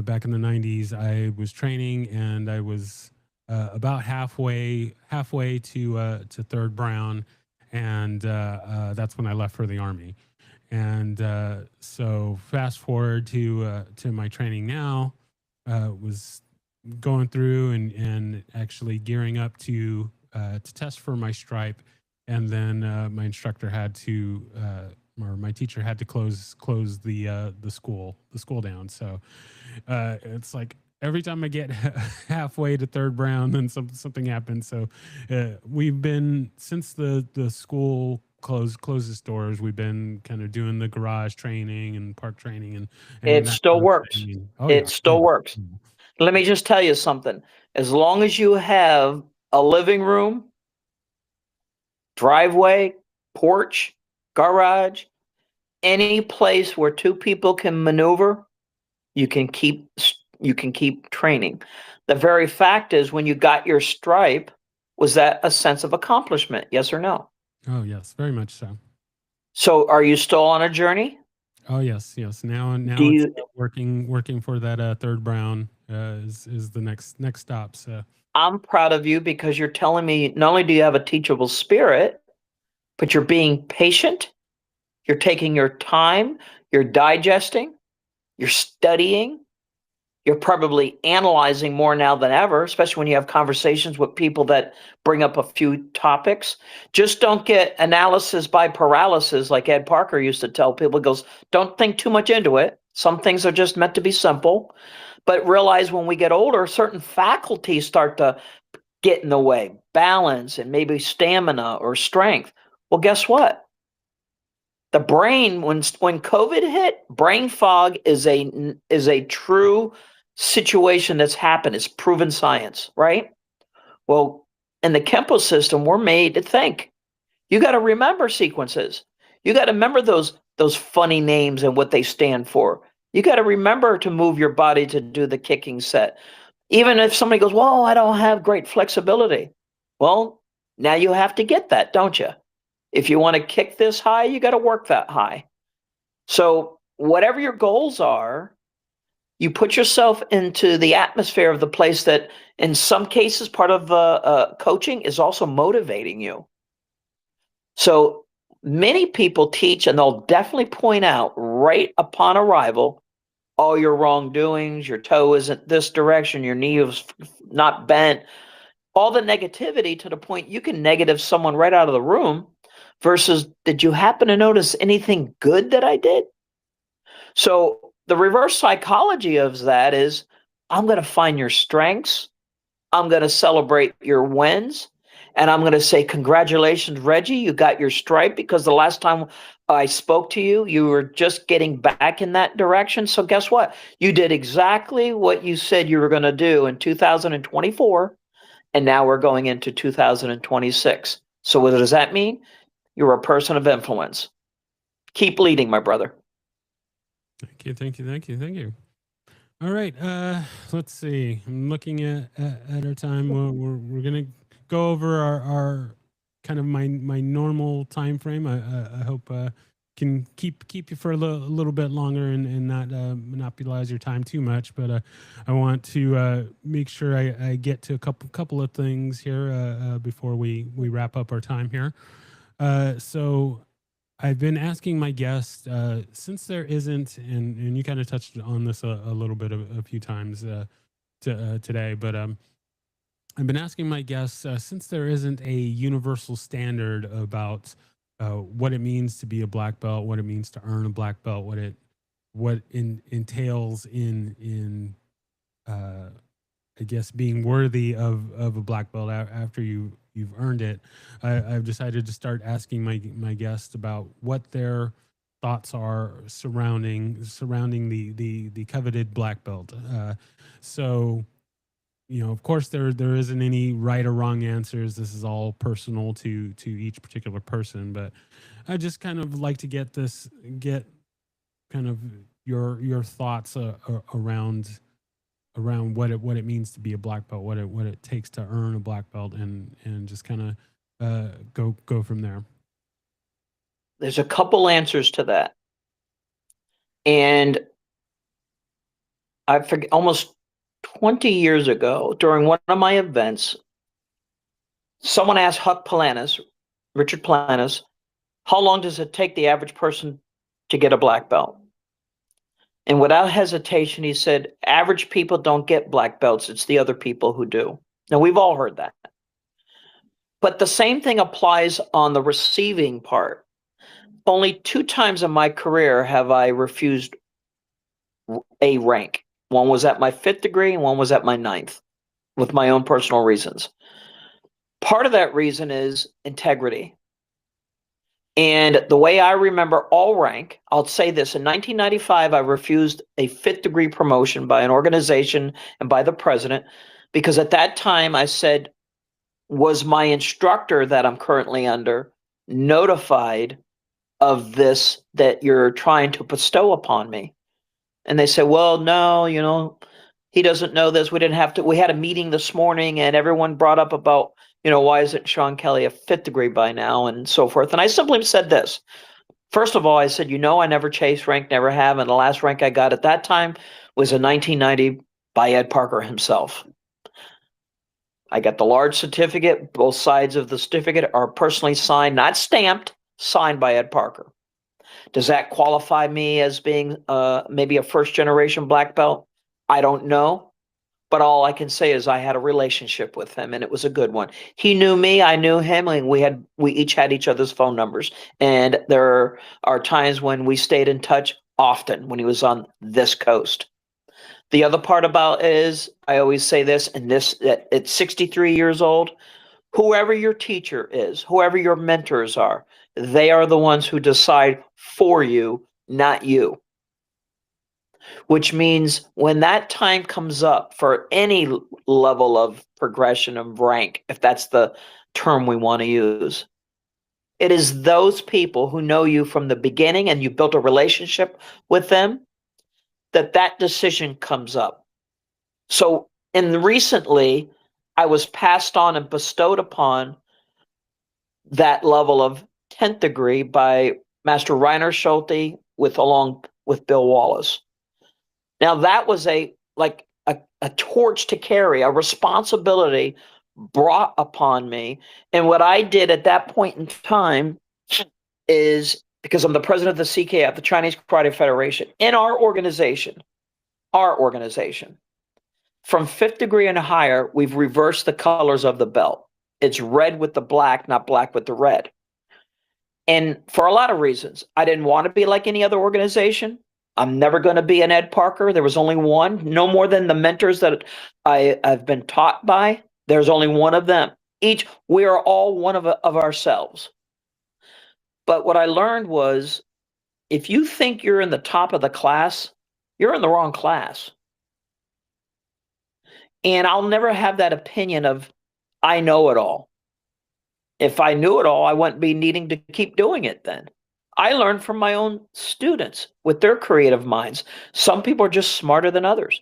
Speaker 1: back in the 90s, I was training, and I was about halfway to third brown, and that's when I left for the Army. And so fast forward to my training now, was going through and actually gearing up to test for my stripe, and then my instructor had to or my teacher had to close the school down. So it's like every time I get halfway to third brown, then something happens. So we've been, since the school closed its doors, we've been kind of doing the garage training and park training, and
Speaker 2: it still works. It still works. Let me just tell you something. As long as you have a living room, driveway, porch, garage, any place where two people can maneuver, you can keep training. The very fact is, when you got your stripe, was that a sense of accomplishment? Yes or no?
Speaker 1: Oh yes, very much so.
Speaker 2: So are you still on a journey?
Speaker 1: Oh yes, yes. Now
Speaker 2: Do
Speaker 1: now it's
Speaker 2: you,
Speaker 1: working for that third brown is the next stop. So
Speaker 2: I'm proud of you because you're telling me not only do you have a teachable spirit, but you're being patient, you're taking your time, you're digesting, you're studying, you're probably analyzing more now than ever, especially when you have conversations with people that bring up a few topics. Just don't get analysis by paralysis, like Ed Parker used to tell people. He goes, don't think too much into it. Some things are just meant to be simple. But realize when we get older, certain faculties start to get in the way, balance and maybe stamina or strength. Well, guess what? The brain, when COVID hit, brain fog is a true situation that's happened. It's proven science, right? Well, in the Kempo system, we're made to think. You got to remember sequences. You got to remember those funny names and what they stand for. You got to remember to move your body to do the kicking set. Even if somebody goes, "Well, I don't have great flexibility." Well, now you have to get that, don't you? If you want to kick this high, you got to work that high. So, whatever your goals are, you put yourself into the atmosphere of the place that, in some cases, part of coaching is also motivating you. So, many people teach and they'll definitely point out right upon arrival all your wrongdoings, your toe isn't this direction, your knee is not bent, all the negativity to the point you can negative someone right out of the room versus did you happen to notice anything good that I did? So the reverse psychology of that is I'm going to find your strengths. I'm going to celebrate your wins. And I'm going to say, congratulations, Reggie. You got your stripe because the last time I spoke to you, you were just getting back in that direction. So guess what? You did exactly what you said you were going to do in 2024. And now we're going into 2026. So what does that mean? You're a person of influence. Keep leading, my brother.
Speaker 1: thank you, thank you, thank you, thank you. All right, let's see. I'm looking at our time. We're gonna go over our kind of my normal time frame. I hope can keep you for a little bit longer and not monopolize your time too much. But I want to make sure I get to a couple of things here before we wrap up our time here. So I've been asking my guests since there isn't, and you kind of touched on this a little bit a few times today, but I've been asking my guests since there isn't a universal standard about what it means to be a black belt, what it means to earn a black belt, what entails in I guess being worthy of a black belt after you've earned it. I've decided to start asking my guests about what their thoughts are surrounding the coveted black belt. So of course there isn't any right or wrong answers. This is all personal to each particular person, but I just kind of like to get kind of your thoughts around what it means to be a black belt, what it takes to earn a black belt, and just kind of go from there.
Speaker 2: There's a couple answers to that. And I forget, almost 20 years ago, during one of my events, someone asked Huck Palanis, Richard Palanis, how long does it take the average person to get a black belt? And without hesitation, he said, average people don't get black belts. It's the other people who do. Now, we've all heard that. But the same thing applies on the receiving part. Only 2 times in my career have I refused a rank. One was at my 5th degree and one was at my 9th with my own personal reasons. Part of that reason is integrity. And the way I remember all rank, I'll say this, in 1995, I refused a 5th degree promotion by an organization and by the president, because at that time I said, was my instructor that I'm currently under notified of this that you're trying to bestow upon me? And they said, well, no, he doesn't know this. We had a meeting this morning and everyone brought up about, why isn't Sean Kelly a 5th degree by now, and so forth. And I simply said this. First of all, I said, I never chased rank, never have. And the last rank I got at that time was in 1990 by Ed Parker himself. I got the large certificate. Both sides of the certificate are personally signed, not stamped, signed by Ed Parker. Does that qualify me as being maybe a first-generation black belt? I don't know. But all I can say is I had a relationship with him, and it was a good one. He knew me, I knew him, and we each had each other's phone numbers. And there are times when we stayed in touch often when he was on this coast. The other part about it is, I always say this, and this at 63 years old, whoever your teacher is, whoever your mentors are, they are the ones who decide for you, not you. Which means when that time comes up for any level of progression of rank, if that's the term we want to use, it is those people who know you from the beginning and you built a relationship with them, that decision comes up. So recently, I was passed on and bestowed upon that level of 10th degree by Master Reiner Schulte along with Bill Wallace. Now that was a torch to carry, a responsibility brought upon me. And what I did at that point in time is, because I'm the president of the CKF, the Chinese Karate Federation, in our organization, from 5th degree and higher, we've reversed the colors of the belt. It's red with the black, not black with the red. And for a lot of reasons, I didn't want to be like any other organization. I'm never going to be an Ed Parker. There was only one, no more than the mentors that I've been taught by. There's only one of them. We are all one of ourselves. But what I learned was, if you think you're in the top of the class, you're in the wrong class. And I'll never have that opinion of, I know it all. If I knew it all, I wouldn't be needing to keep doing it then. I learned from my own students with their creative minds. Some people are just smarter than others.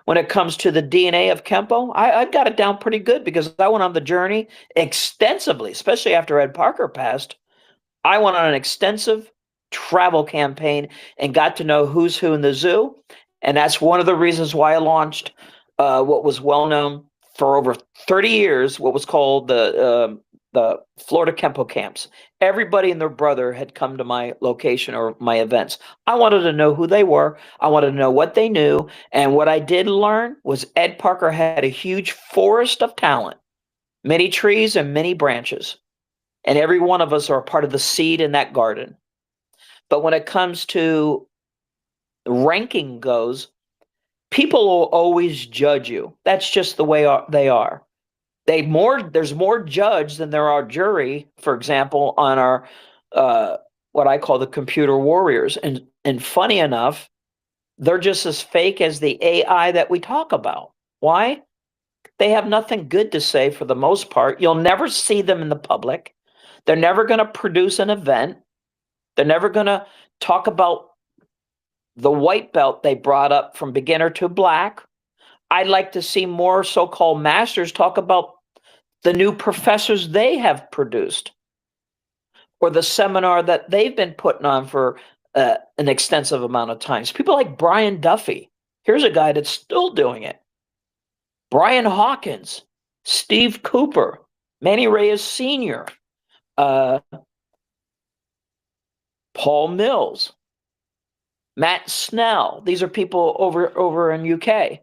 Speaker 2: When it comes to the DNA of Kempo, I've got it down pretty good, because I went on the journey extensively, especially after Ed Parker passed. I went on an extensive travel campaign and got to know who's who in the zoo. And that's one of the reasons why I launched what was well known for over 30 years, what was called the Florida Kempo camps. Everybody and their brother had come to my location or my events. I wanted to know who they were. I wanted to know what they knew. And what I did learn was Ed Parker had a huge forest of talent, many trees and many branches. And every one of us are a part of the seed in that garden. But when it comes to ranking goes, people will always judge you. That's just the way they are. There's more judge than there are jury, for example, on our what I call the computer warriors. And funny enough, they're just as fake as the AI that we talk about. Why? They have nothing good to say for the most part. You'll never see them in the public. They're never going to produce an event. They're never going to talk about the white belt they brought up from beginner to black. I'd like to see more so-called masters talk about the new professors they have produced, or the seminar that they've been putting on for an extensive amount of times. People like Brian Duffy. Here's a guy that's still doing it. Brian Hawkins, Steve Cooper, Manny Reyes Sr., Paul Mills, Matt Snell. These are people over in UK.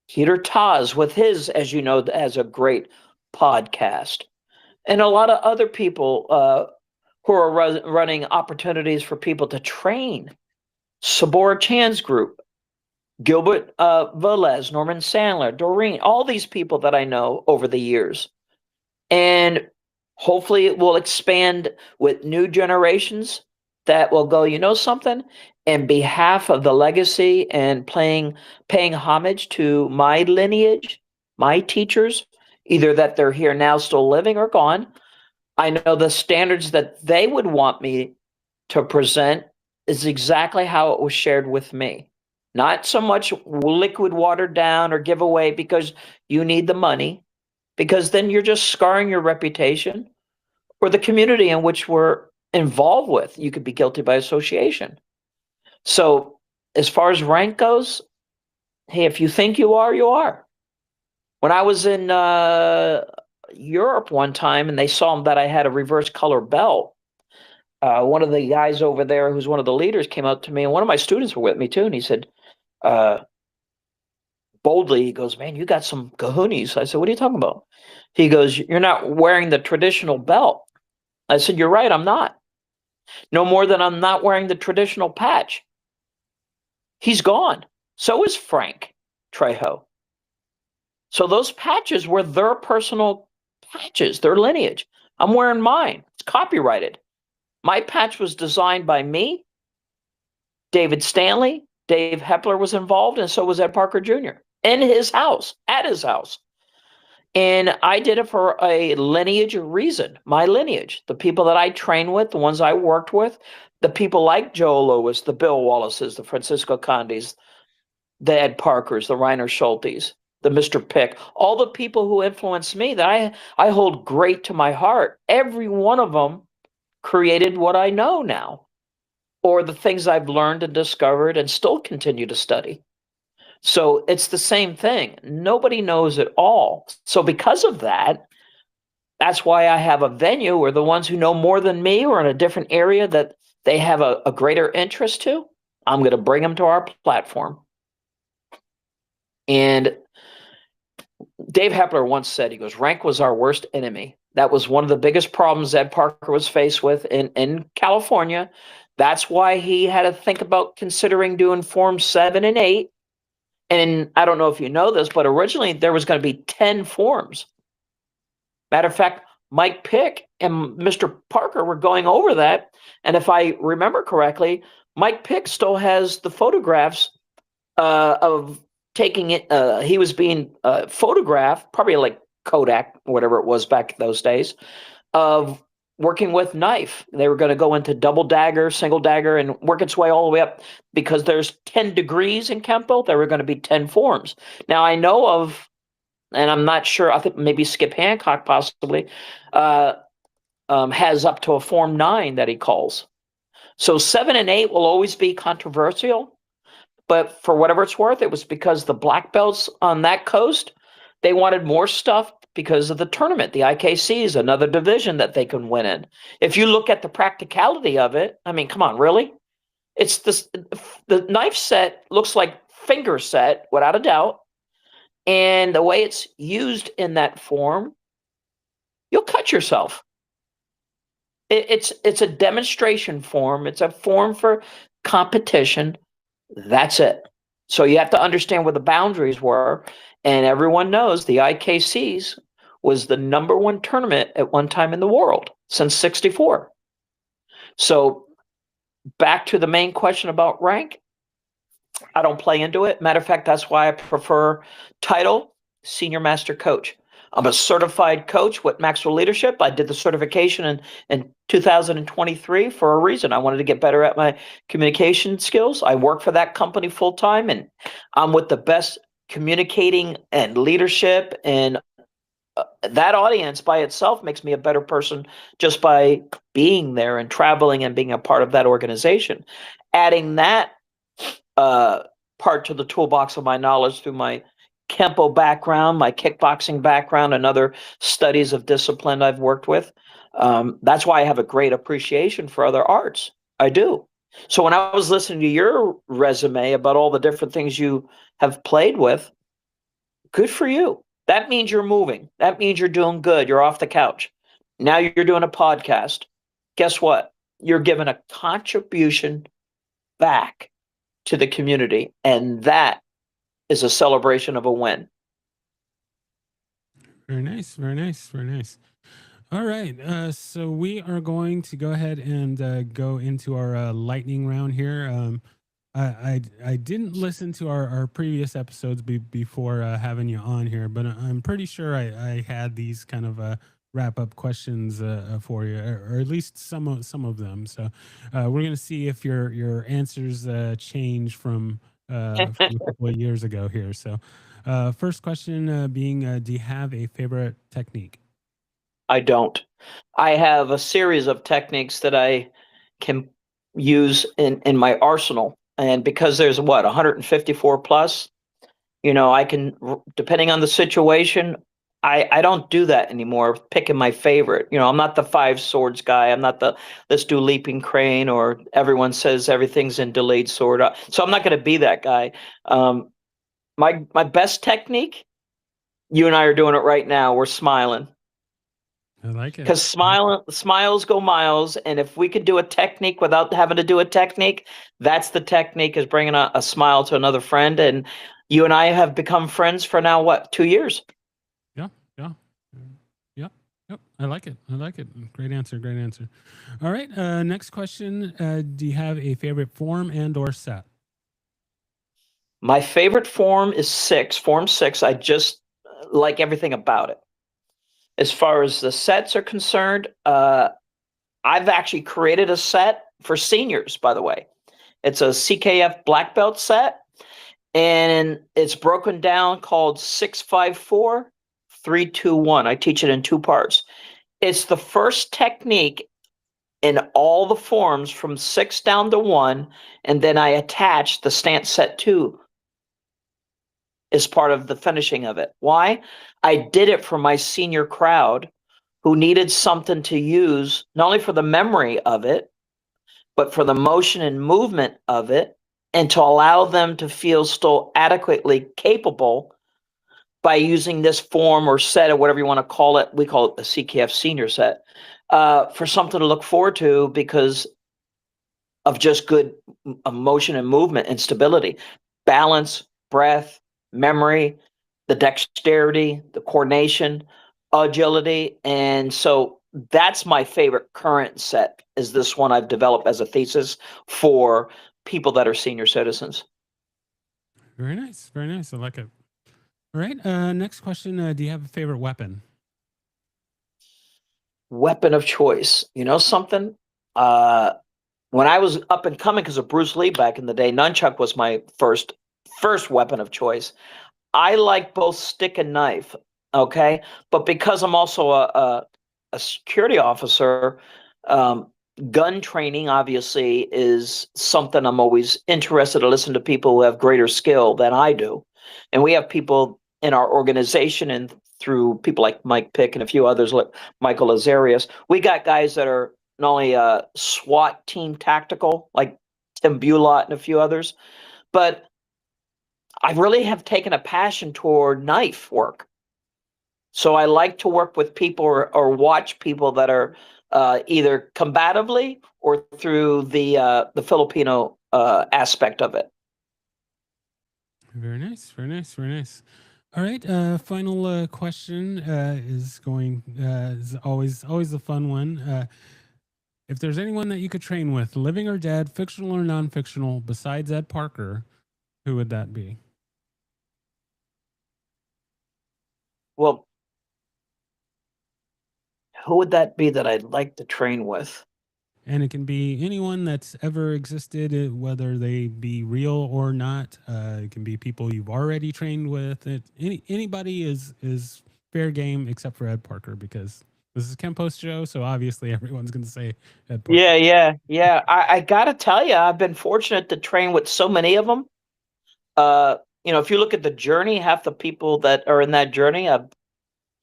Speaker 2: Peter Taz with his, as you know, has a great podcast. And a lot of other people who are running opportunities for people to train. Sabora Chan's group, Gilbert Velez, Norman Sandler, Doreen, all these people that I know over the years. And hopefully it will expand with new generations that will go, you know something? In behalf of the legacy and paying homage to my lineage, my teachers, either that they're here now still living or gone, I know the standards that they would want me to present is exactly how it was shared with me. Not so much liquid watered down or give away because you need the money. because then you're just scarring your reputation or the community in which we're involved with. You could be guilty by association. So as far as rank goes, hey, if you think you are, you are. When I was in Europe one time and they saw that I had a reverse color belt, one of the guys over there who's one of the leaders came up to me, and one of my students were with me too, and he said, boldly, he goes, "Man, you got some kahunas." I said, "What are you talking about?" He goes, "You're not wearing the traditional belt." I said, "You're right, I'm not. No more than I'm not wearing the traditional patch." He's gone. So is Frank Trejo. So those patches were their personal patches, their lineage. I'm wearing mine. It's copyrighted. My patch was designed by me, David Stanley, Dave Hepler was involved, and so was Ed Parker Jr. in his house, at his house. And I did it for a lineage reason, my lineage, the people that I trained with, the ones I worked with, the people like Joe Lewis, the Bill Wallaces, the Francisco Condis, the Ed Parkers, the Reiner Schultes, the Mr. Pick, all the people who influenced me that I hold great to my heart. Every one of them created what I know now, or the things I've learned and discovered and still continue to study. So it's the same thing. Nobody knows it all. So because of that, that's why I have a venue where the ones who know more than me or in a different area that they have a greater interest to, I'm going to bring them to our platform. And Dave Hepler once said, he goes, rank was our worst enemy. That was one of the biggest problems Ed Parker was faced with in California. That's why he had to think about considering doing Forms 7 and 8. And I don't know if you know this, but originally there was going to be 10 forms. Matter of fact, Mike Pick and Mr. Parker were going over that. And if I remember correctly, Mike Pick still has the photographs of taking it. He was being photographed, probably like Kodak, whatever it was back those days, of working with knife. They were going to go into double dagger, single dagger, and work its way all the way up because there's 10 degrees in Kempo. There were going to be 10 forms. Now I know of, and I'm not sure, I think maybe Skip Hancock possibly has up to a Form 9 that he calls. So 7 and 8 will always be controversial, but for whatever it's worth, it was because the black belts on that coast, they wanted more stuff because of the tournament. The IKC is another division that they can win in. If you look at the practicality of it, I mean, come on, really? It's this, the knife set looks like finger set, without a doubt. And the way it's used in that form, you'll cut yourself. It's a demonstration form. It's a form for competition. That's it. So you have to understand where the boundaries were. And everyone knows the IKCs was the #1 tournament at one time in the world since '64. So back to the main question about rank, I don't play into it. Matter of fact, that's why I prefer title, Senior Master Coach. I'm a certified coach with Maxwell Leadership. I did the certification in 2023 for a reason. I wanted to get better at my communication skills. I work for that company full time, and I'm with the best communicating and leadership. And that audience by itself makes me a better person just by being there and traveling and being a part of that organization. Adding that part to the toolbox of my knowledge through my Kempo background, my kickboxing background, and other studies of discipline I've worked with. That's why I have a great appreciation for other arts. I do. So when I was listening to your resume about all the different things you have played with, good for you. That means you're moving. That means you're doing good. You're off the couch. Now you're doing a podcast. Guess what? You're giving a contribution back to the community, and that is a celebration of a win.
Speaker 1: Very nice, very nice, very nice. All right, so we are going to go ahead and go into our lightning round here. I didn't listen to our previous episodes before having you on here, but I'm pretty sure I had these kind of wrap up questions for you, or at least some of them. So we're gonna see if your answers change from a couple of years ago here. So First question being, do you have a favorite technique?
Speaker 2: I don't. I have a series of techniques that I can use in my arsenal. And because there's what, 154 plus, I can, depending on the situation, I don't do that anymore, picking my favorite. I'm not the five swords guy. I'm not the let's do leaping crane, or everyone says everything's in delayed sword. So I'm not going to be that guy. Um, my best technique, you and I are doing it right now. We're smiling.
Speaker 1: I like it.
Speaker 2: Because smiles go miles, and if we can do a technique without having to do a technique, that's the technique, is bringing a smile to another friend. And you and I have become friends for now, what, 2 years?
Speaker 1: Yeah, yeah, yep, yep. I like it. I like it. Great answer. Great answer. All right. Next question. Do you have a favorite form and or set?
Speaker 2: My favorite form is Form 6. I just like everything about it. As far as the sets are concerned, I've actually created a set for seniors, by the way. It's a CKF black belt set, and it's broken down called 654 321. I teach it in 2 parts. It's the first technique in all the forms from 6 down to 1, and then I attach the stance set 2 as part of the finishing of it. Why? I did it for my senior crowd who needed something to use, not only for the memory of it, but for the motion and movement of it, and to allow them to feel still adequately capable by using this form or set, or whatever you want to call it. We call it the CKF senior set, for something to look forward to because of just good motion and movement and stability, balance, breath, memory, the dexterity, the coordination, agility. And so that's my favorite current set, is this one I've developed as a thesis for people that are senior citizens.
Speaker 1: Very nice. Very nice. I like it. All right. Next question. Do you have a favorite weapon?
Speaker 2: Weapon of choice. You know something? When I was up and coming, because of Bruce Lee back in the day, nunchuck was my first weapon of choice. I like both stick and knife, okay? But because I'm also a security officer, gun training obviously is something I'm always interested to listen to people who have greater skill than I do. And we have people in our organization, and through people like Mike Pick and a few others, like Michael Azarias, we got guys that are not only SWAT team tactical, like Tim Bulot and a few others, but I really have taken a passion toward knife work. So I like to work with people, or watch people that are either combatively or through the Filipino aspect of it.
Speaker 1: Very nice. Very nice. Very nice. All right. Final question is always a fun one. If there's anyone that you could train with, living or dead, fictional or non-fictional, besides Ed Parker, who would that be?
Speaker 2: Well, who would that be that I'd like to train with?
Speaker 1: And it can be anyone that's ever existed, whether they be real or not. It can be people you've already trained with. Anybody is fair game except for Ed Parker, because this is Ken Post show, so obviously everyone's going to say Ed Parker.
Speaker 2: Yeah. I got to tell you, I've been fortunate to train with so many of them. If you look at the journey, half the people that are in that journey I've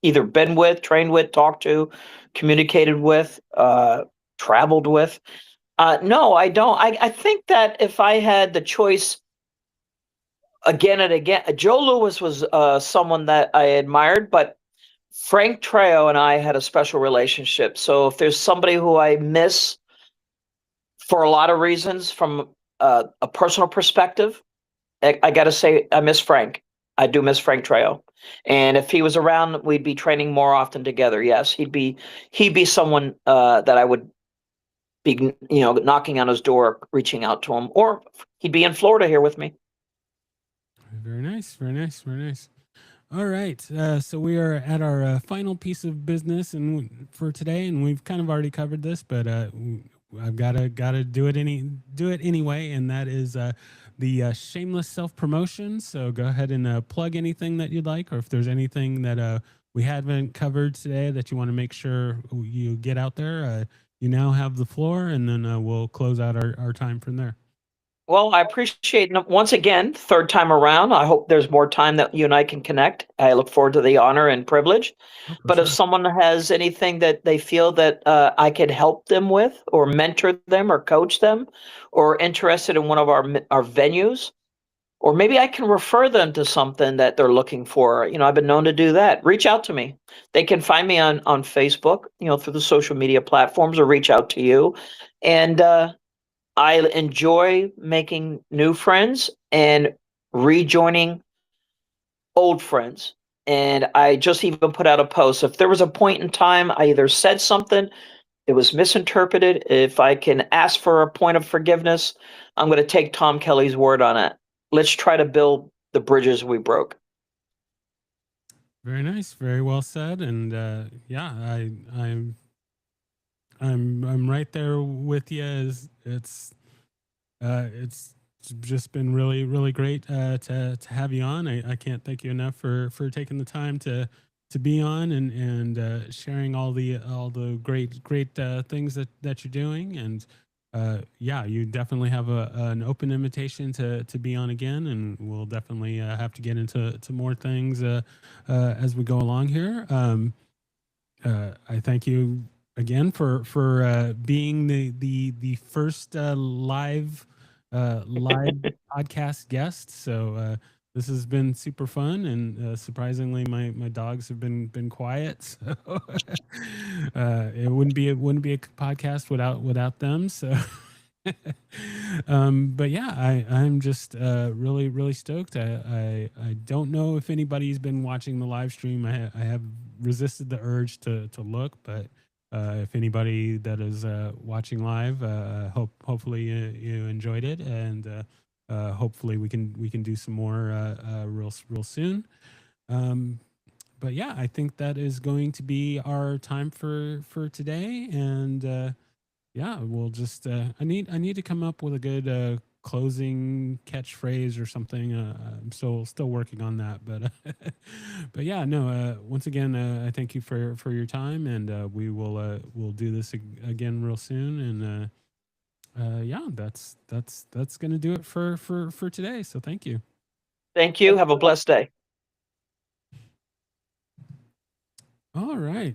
Speaker 2: either been with, trained with, talked to, communicated with, traveled with. No, I don't. I think that if I had the choice again and again, Joe Louis was someone that I admired, but Frank Trejo and I had a special relationship. So if there's somebody who I miss for a lot of reasons from a personal perspective, I got to say I miss Frank. I do miss Frank Trejo. And if he was around, we'd be training more often together. Yes, he'd be someone that I would be, knocking on his door, reaching out to him, or he'd be in Florida here with me.
Speaker 1: Very nice. Very nice. Very nice. All right. So we are at our final piece of business and for today, and we've kind of already covered this, but I've got to do it anyway, and that is the shameless self-promotion. So go ahead and plug anything that you'd like, or if there's anything that we haven't covered today that you want to make sure you get out there, you now have the floor, and then we'll close out our time from there.
Speaker 2: Well, I appreciate once again, third time around. I hope there's more time that you and I can connect. I look forward to the honor and privilege.
Speaker 1: Oh, for
Speaker 2: But if
Speaker 1: sure.
Speaker 2: someone has anything that they feel that I could help them with, or mentor them, or coach them, or interested in one of our venues, or maybe I can refer them to something that they're looking for. I've been known to do that. Reach out to me. They can find me on Facebook, through the social media platforms, or reach out to you. And I enjoy making new friends and rejoining old friends. And I just even put out a post. If there was a point in time I either said something, it was misinterpreted, if I can ask for a point of forgiveness, I'm going to take Tom Kelly's word on it. Let's try to build the bridges we broke.
Speaker 1: Very nice. Very well said. And yeah, I'm right there with you. It's just been really great to have you on. I can't thank you enough for taking the time to be on and sharing all the great things that you're doing. And yeah, you definitely have an open invitation to be on again, and we'll definitely have to get into more things as we go along here. I thank you again for being the first live podcast guest. So this has been super fun, and surprisingly, my dogs have been quiet. So it wouldn't be a podcast without them. So. But yeah, I'm just really stoked. I don't know if anybody's been watching the live stream. I have resisted the urge to look, but if anybody that is watching live, hopefully you enjoyed it, and hopefully we can do some more real soon. But yeah, I think that is going to be our time for today, and yeah, we'll just I need to come up with a good closing catchphrase or something. I'm still working on that, but but yeah, no. Once again, I thank you for your time, and we'll do this again real soon. And yeah, that's gonna do it for today. So thank you.
Speaker 2: Thank you. Have a blessed day.
Speaker 1: All right.